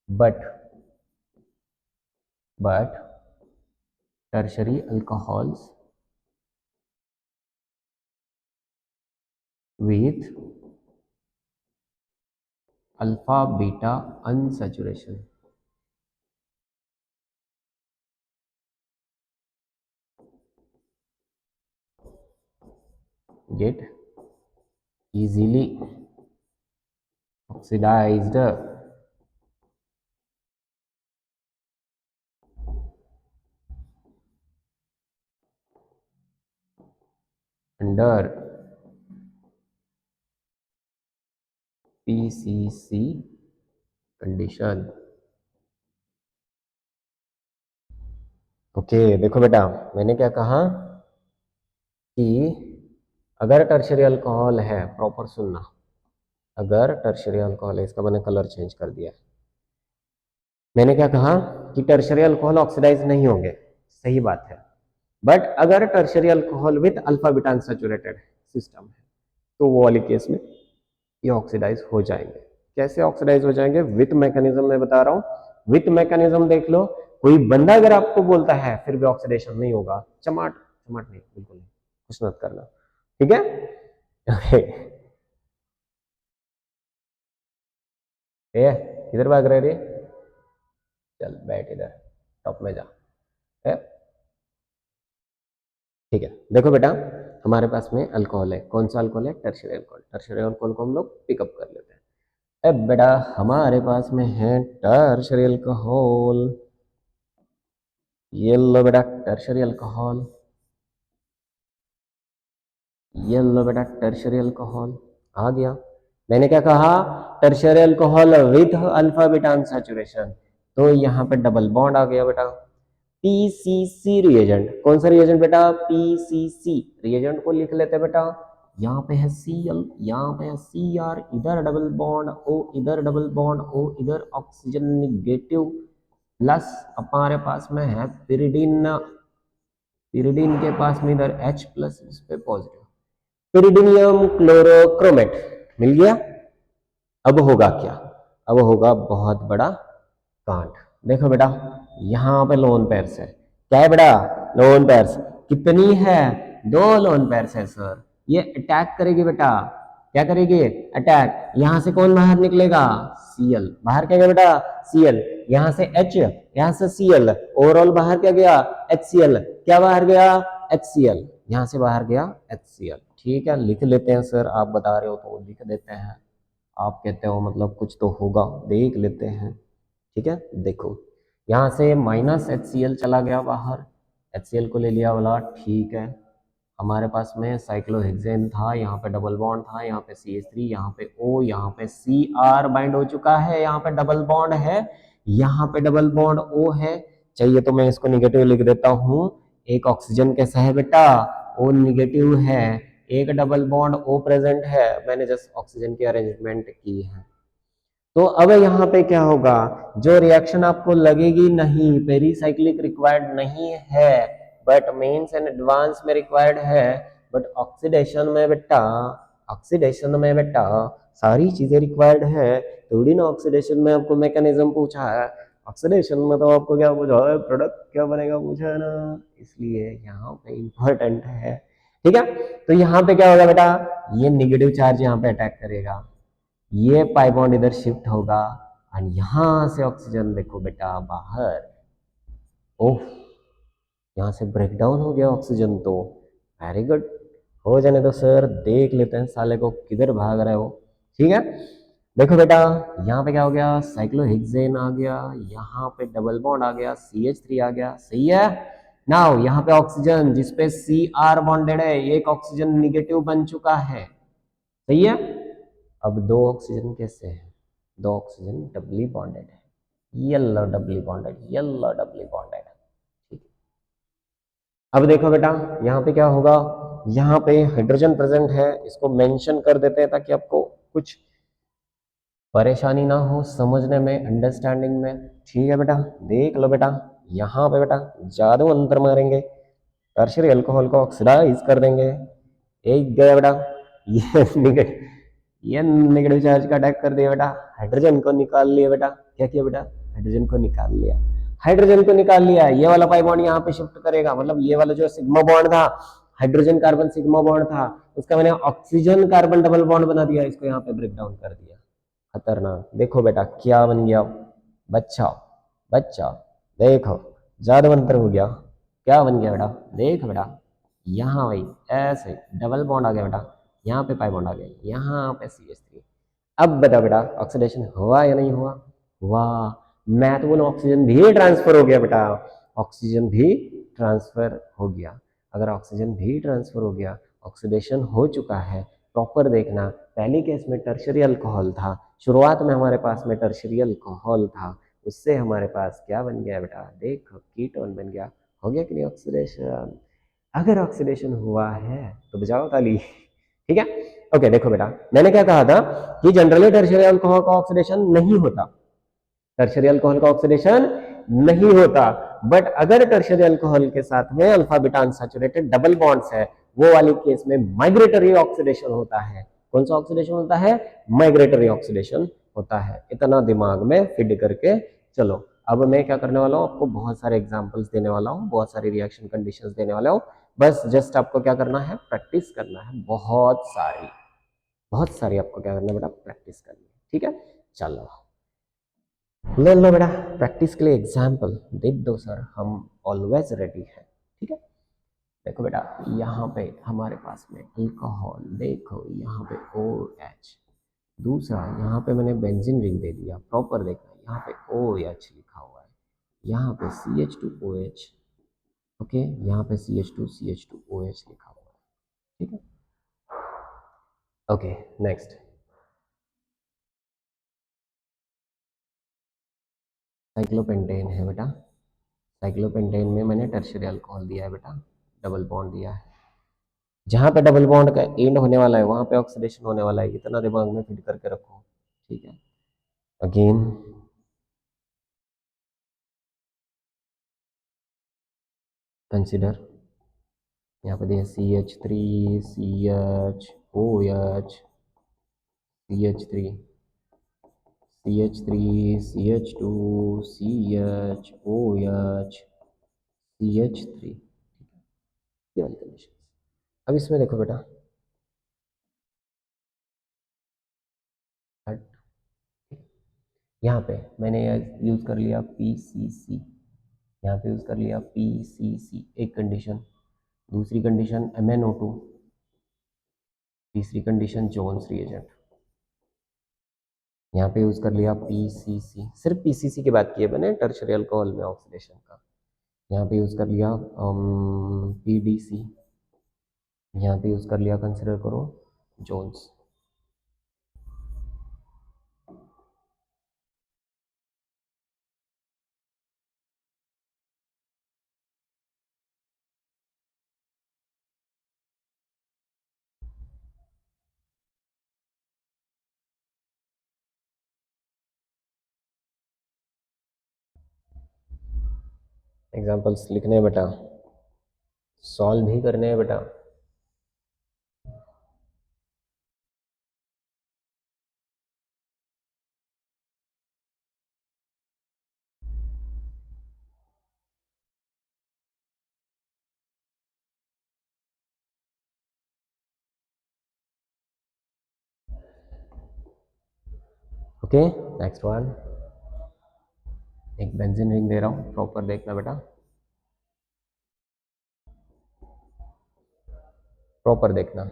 but tertiary alcohols with alpha beta unsaturation get easily oxidized under PCC condition। Okay देखो बेटा, मैंने क्या कहा कि अगर tertiary alcohol है, proper सुनना, अगर टर्शियरी अल्कोहल है, इसका मैंने कलर चेंज कर दिया है। मैंने क्या कहा कि टर्शियरी अल्कोहल ऑक्सीडाइज नहीं होंगे, सही बात है, बट अगर tertiary alcohol with alpha beta unsaturated system है तो वो वाले केस में ये ऑक्सीडाइज हो जाएंगे। कैसे ऑक्सीडाइज हो जाएंगे, विथ मैकेनिज्म मैं बता रहा हूँ, विथ मैकेनिज्म देख लो। कोई बंदा अगर आपको बोलता है फिर भी ऑक्सीडेशन नहीं होगा, चमाट चमाट नहीं, बिल्कुल नहीं, कुछ मत करना, ठीक है। ए किधर भाग रहे रे, चल बैठ इधर, टॉप में जा, है ठीक है। देखो बेटा, हमारे पास में अल्कोहल है, कौन सा अल्कोहल है, टर्शियरी अल्कोहल। टर्शियरी अल्कोहल को हम लोग पिकअप कर लेते हैं। अब बेटा हमारे पास में है टर्शियरी अल्कोहल, ये लो बेटा टर्शियरी अल्कोहल, ये लो बेटा टर्शियरी अल्कोहल आ गया। मैंने क्या कहा, tertiary alcohol with alpha beta unsaturation, तो यहाँ पे डबल बॉन्ड आ गया बेटा। पीसीसी रिएजेंट, कौन सा रिएजेंट बेटा, पीसीसी रिएजेंट को लिख लेते हैं बेटा। यहाँ पे है Cl, यहाँ पे है Cr, इधर डबल बॉन्ड O, इधर डबल बॉन्ड O, इधर ऑक्सीजन निगेटिव, प्लस हमारे पास में है पिरिडीन, पिरिडीन के पास में इधर H प्लस, इस पे पॉजिटिव, पिरिडीनियम क्लोरोक्रोमेट मिल गया। अब होगा क्या, अब होगा बहुत बड़ा कांड। देखो बेटा यहाँ पे लोन पेयर्स है, क्या है बेटा, लोन पेयर्स कितनी है, दो लोन पेयर्स है सर। ये अटैक करेगी बेटा, क्या करेगी, अटैक। यहाँ से कौन बाहर निकलेगा, Cl बाहर, क्या गया बेटा, Cl, यहाँ से H, यहाँ से Cl, ओवरऑल बाहर क्या गया, HCl, क्या बाहर गया, HCl, यहाँ से बाहर गया HCl। ठीक है, लिख लेते हैं सर, आप बता रहे हो तो लिख देते हैं, आप कहते हो मतलब कुछ तो होगा, देख लेते हैं, ठीक है। देखो यहाँ से माइनस HCl चला गया बाहर, HCl को ले लिया बोला ठीक है। हमारे पास में साइक्लोहेक्सेन था, यहाँ पे डबल बॉन्ड था, यहाँ पे CH3, यहाँ पे O, यहाँ पे Cr बाइंड हो चुका है, यहाँ पे डबल बॉन्ड है, यहाँ पे डबल बॉन्ड O है। चाहिए तो मैं इसको निगेटिव लिख देता हूँ। एक ऑक्सीजन कैसा है बेटा, O निगेटिव है, एक डबल बॉन्ड O प्रेजेंट है। मैंने जस्ट ऑक्सीजन की अरेंजमेंट की है। तो अब यहाँ पे क्या होगा, जो रिएक्शन आपको लगेगी नहीं, पेरीसाइक्लिक रिक्वायर्ड नहीं है, बट मेंस एंड एडवांस में रिक्वायर्ड है, बट ऑक्सीडेशन में बेटा सारी चीजें रिक्वायर्ड है। थोड़ी ना ऑक्सीडेशन में आपको मैकेनिज्म पूछा है, ऑक्सीडेशन में तो आपको क्या पूछा है, प्रोडक्ट क्या बनेगा पूछा है ना, इसलिए यहाँ पे इंपॉर्टेंट है। ठीक है, तो यहाँ पे क्या होगा बेटा, ये निगेटिव चार्ज यहाँ पे अटैक करेगा, ये पाई बॉन्ड इधर शिफ्ट होगा, और यहां से ऑक्सीजन देखो बेटा बाहर। ओह, यहां से ब्रेक डाउन हो गया ऑक्सीजन, तो वेरी गुड। हो जाने दो सर, देख लेते हैं साले को किधर भाग रहे हो। ठीक है, देखो बेटा यहाँ पे क्या हो गया, साइक्लोहेक्सेन आ गया, यहाँ पे डबल बॉन्ड आ गया, CH3 आ गया, सही है। नाउ यहाँ पे ऑक्सीजन जिसपे Cr बॉन्डेड है, एक ऑक्सीजन निगेटिव बन चुका है, सही है। अब दो ऑक्सीजन कैसे है, दो ऑक्सीजन डबली बॉन्डेड है, yellow doubly bonded, yellow doubly bonded. ठीक है, अब देखो बेटा यहाँ पे क्या होगा, यहाँ पे हाइड्रोजन प्रेजेंट है, इसको मेंशन कर देते हैं ताकि आपको कुछ परेशानी ना हो समझने में, अंडरस्टैंडिंग में। ठीक है बेटा, देख लो बेटा, यहाँ पे बेटा जादू अंतर मारेंगे, टर्शियरी अल्कोहल को ऑक्सीडाइज कर देंगे। एक गया बेटा, ये नेगेटिव चार्ज का अटैक कर दिया बेटा, हाइड्रोजन को निकाल लिया बेटा। क्या किया बेटा, हाइड्रोजन को निकाल लिया, हाइड्रोजन को निकाल लिया, ये वाला पाई बॉन्ड यहाँ पे शिफ्ट करेगा, मतलब ये वाला जो सिग्मा बॉन्ड था, हाइड्रोजन कार्बन सिग्मा बॉन्ड था, उसका मैंने ऑक्सीजन कार्बन डबल बॉन्ड बना दिया, इसको यहाँ पे ब्रेक डाउन कर दिया। खतरनाक, देखो बेटा क्या बन गया, बच्चा बच्चा देखो ज्यादा अंतर हो गया, क्या बन गया बेटा, देख बेटा यहाँ भाई ऐसे डबल बॉन्ड आ गया बेटा, यहाँ पे पाई बॉन्ड आ गया, यहाँ पे CH3। अब बता बेटा ऑक्सीडेशन हुआ या नहीं हुआ, हुआ। मैं तो बोलूँ ऑक्सीजन भी ट्रांसफर हो गया बेटा, ऑक्सीजन भी ट्रांसफर हो गया। अगर ऑक्सीजन भी ट्रांसफर हो गया, ऑक्सीडेशन हो चुका है, प्रॉपर देखना, पहली केस में टर्शियरी अल्कोहल था, शुरुआत में हमारे पास में टर्शियरी अल्कोहल था, उससे हमारे पास क्या बन गया बेटा, देखो कीटोन बन गया। हो गया कि नहीं ऑक्सीडेशन। अगर ऑक्सीडेशन हुआ है तो बजाओ ताली। ठीक है, ओके देखो बेटा मैंने क्या कहा था कि जनरली टर्शियरी अल्कोहल का ऑक्सीडेशन नहीं होता, टर्शियरी अल्कोहल का ऑक्सीडेशन नहीं होता, बट अगर टर्शियरी अल्कोहल के साथ में alpha beta unsaturated double bonds है, वो वाली केस में माइग्रेटरी ऑक्सीडेशन होता है। कौन सा ऑक्सीडेशन होता है, माइग्रेटरी ऑक्सीडेशन होता है। इतना दिमाग में फिट करके चलो। अब मैं क्या करने वाला हूँ, आपको बहुत सारे एग्जांपल्स देने वाला हूँ, बहुत सारी रिएक्शन कंडीशंस देने वाला हूँ, बस जस्ट आपको क्या करना है, प्रैक्टिस करना है, बहुत सारी आपको क्या करना है बेटा, प्रैक्टिस करनी है। ठीक है, चलो ले लो बेटा, प्रैक्टिस के लिए एग्जाम्पल दे दो सर, हम ऑलवेज रेडी हैं। ठीक है, देखो बेटा यहाँ पे हमारे पास में अल्कोहल, देखो यहाँ पे OH, दूसरा यहाँ पे मैंने बेंजीन रिंग दे दिया, प्रॉपर देखना, यहाँ पे OH लिखा हुआ है, यहाँ पे CH2OH, ओके, यहाँ पे CH2CH2OH लिखा हुआ है। ठीक है, ओके नेक्स्ट, साइक्लोपेंटेन है बेटा, साइक्लोपेंटेन में मैंने टर्शियरी अल्कोहल दिया है बेटा, डबल बॉन्ड दिया है, जहां पे डबल बॉन्ड का एंड होने वाला है वहां पे ऑक्सीडेशन होने वाला है, इतना दिमाग में फिट करके रखो। ठीक है, अगेन कंसिडर, यहाँ पे दिया CH3 CHOH CH3 CH3 CH2 CHOH CH3, ये वाली कंडीशन। अब इसमें देखो बेटा, यहाँ पे मैंने यूज कर लिया PCC, यहाँ पे यूज कर लिया PCC, एक कंडीशन, दूसरी कंडीशन MnO2, तीसरी कंडीशन जोन्स रिएजेंट, यहाँ पे यूज कर लिया PCC, सिर्फ PCC की बात की है मैंने टर्शियरी अल्कोहल में ऑक्सीडेशन का। यहाँ पे यूज़ कर लिया PDC, यहाँ पे यूज़ कर लिया, कंसिडर करो जोन्स। एग्जाम्पल्स लिखने हैं बेटा, सॉल्व भी करने हैं बेटा। ओके, नेक्स्ट वन, एक बेंजीन रिंग दे रहा हूँ, प्रॉपर देखना बेटा, प्रॉपर देखना।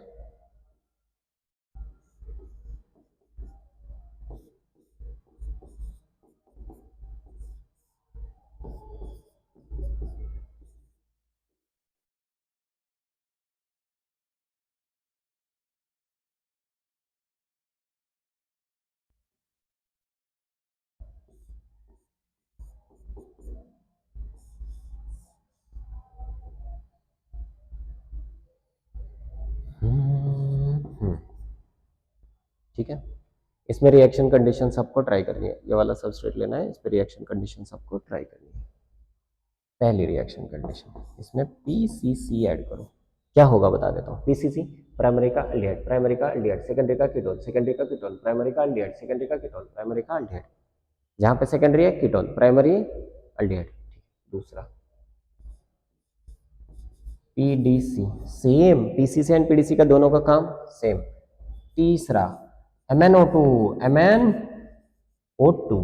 ठीक है, इसमें रिएक्शन कंडीशन सबको ट्राई करनी है, ये वाला सबस्ट्रेट लेना है, इस पर रिएक्शन कंडीशन सबको ट्राई करनी है। पहली रिएक्शन कंडीशन, इसमें PCC ऐड करो, क्या होगा बता देता हूँ। PCC प्राइमरी का अल्डिहाइड, प्राइमरी का अल्डिहाइड, सेकेंडरी का कीटोन, सेकेंडरी का कीटोन, प्राइमरी का अल्डिहाइड, सेकेंडरी का कीटोन, प्राइमरी का अल्डिहाइड, जहाँ पे सेकेंडरी है कीटोन, प्राइमरी अल्डिहाइड। दूसरा PDC, same PCC and PDC का दोनों का काम सेम। तीसरा MnO2, MnO2,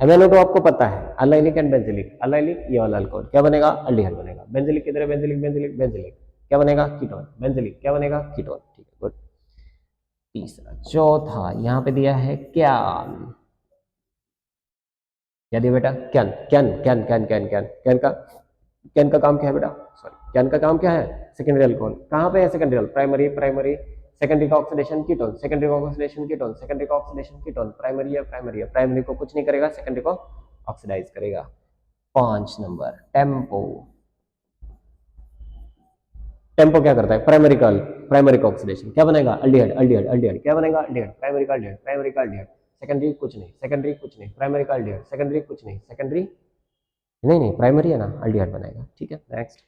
MnO2 आपको पता है अलाइलिक एंड बेंजिलिक, अलाइलिक ये वाला अल्कोहल क्या बनेगा, अल्डिहाइड बनेगा। बेंजिलिक किधर है, बेंजिलिक बेंजिलिक बेंजिलिक, क्या बनेगा, कीटोन, बेंजिलिक क्या बनेगा, कीटोन। ठीक है, गुड। तीसरा, चौथा यहाँ पे दिया है क्यान, क्या दिया बेटा, can can can can can can can का काम क्या है बेटा, सॉरी, कैन का काम क्या है, सेकेंडरी अल्कोहल। कहाँ पे है सेकेंडरी, प्राइमरी, प्राइमरी, सेकेंडरी का ऑक्सीडेशन कीटोन, सेकेंडरी का ऑक्सीडेशन कीटोन, सेकेंडरी का ऑक्सीडेशन कीटोन, प्राइमरी है, प्राइमरी है, प्राइमरी को कुछ नहीं करेगा, सेकेंडरी को ऑक्सीडाइज करेगा। 5 नंबर टेम्पो, टेम्पो क्या करता है, प्राइमरी का, प्राइमरी का ऑक्सीडेशन क्या बनेगा, अल्डिहाइड, अल्डिहाइड, अल्डिहाइड, क्या बनेगा, अल्डिहाइड, प्राइमरी का अल्डिहाइड, प्राइमरी का अल्डिहाइड, सेकेंडरी कुछ नहीं, सेकेंडरी कुछ नहीं, प्राइमरी का अल्डिहाइड, सेकेंडरी कुछ नहीं, सेकेंडरी नहीं नहीं प्राइमरी है ना, अल्डिहाइड बनेगा। ठीक है, नेक्स्ट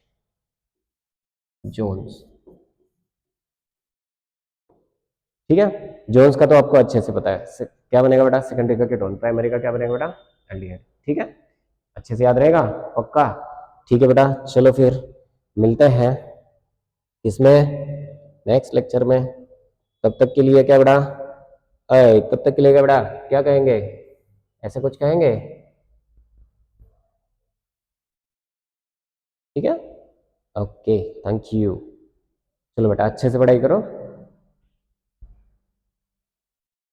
जोन्स। ठीक है, जोन्स का तो आपको अच्छे से पता है, क्या बनेगा बेटा, सेकेंडरी का कीटोन, प्राइमरी का क्या बनेगा बेटा, अल्डिहाइड। ठीक है, अच्छे से याद रहेगा पक्का। ठीक है बेटा, चलो फिर मिलते हैं इसमें नेक्स्ट लेक्चर में। तब तक के लिए क्या बेटा, तब तक के लिए क्या बेटा, क्या कहेंगे, ऐसे कुछ कहेंगे। ठीक है, ओके, थैंक यू। चलो बेटा अच्छे से पढ़ाई करो।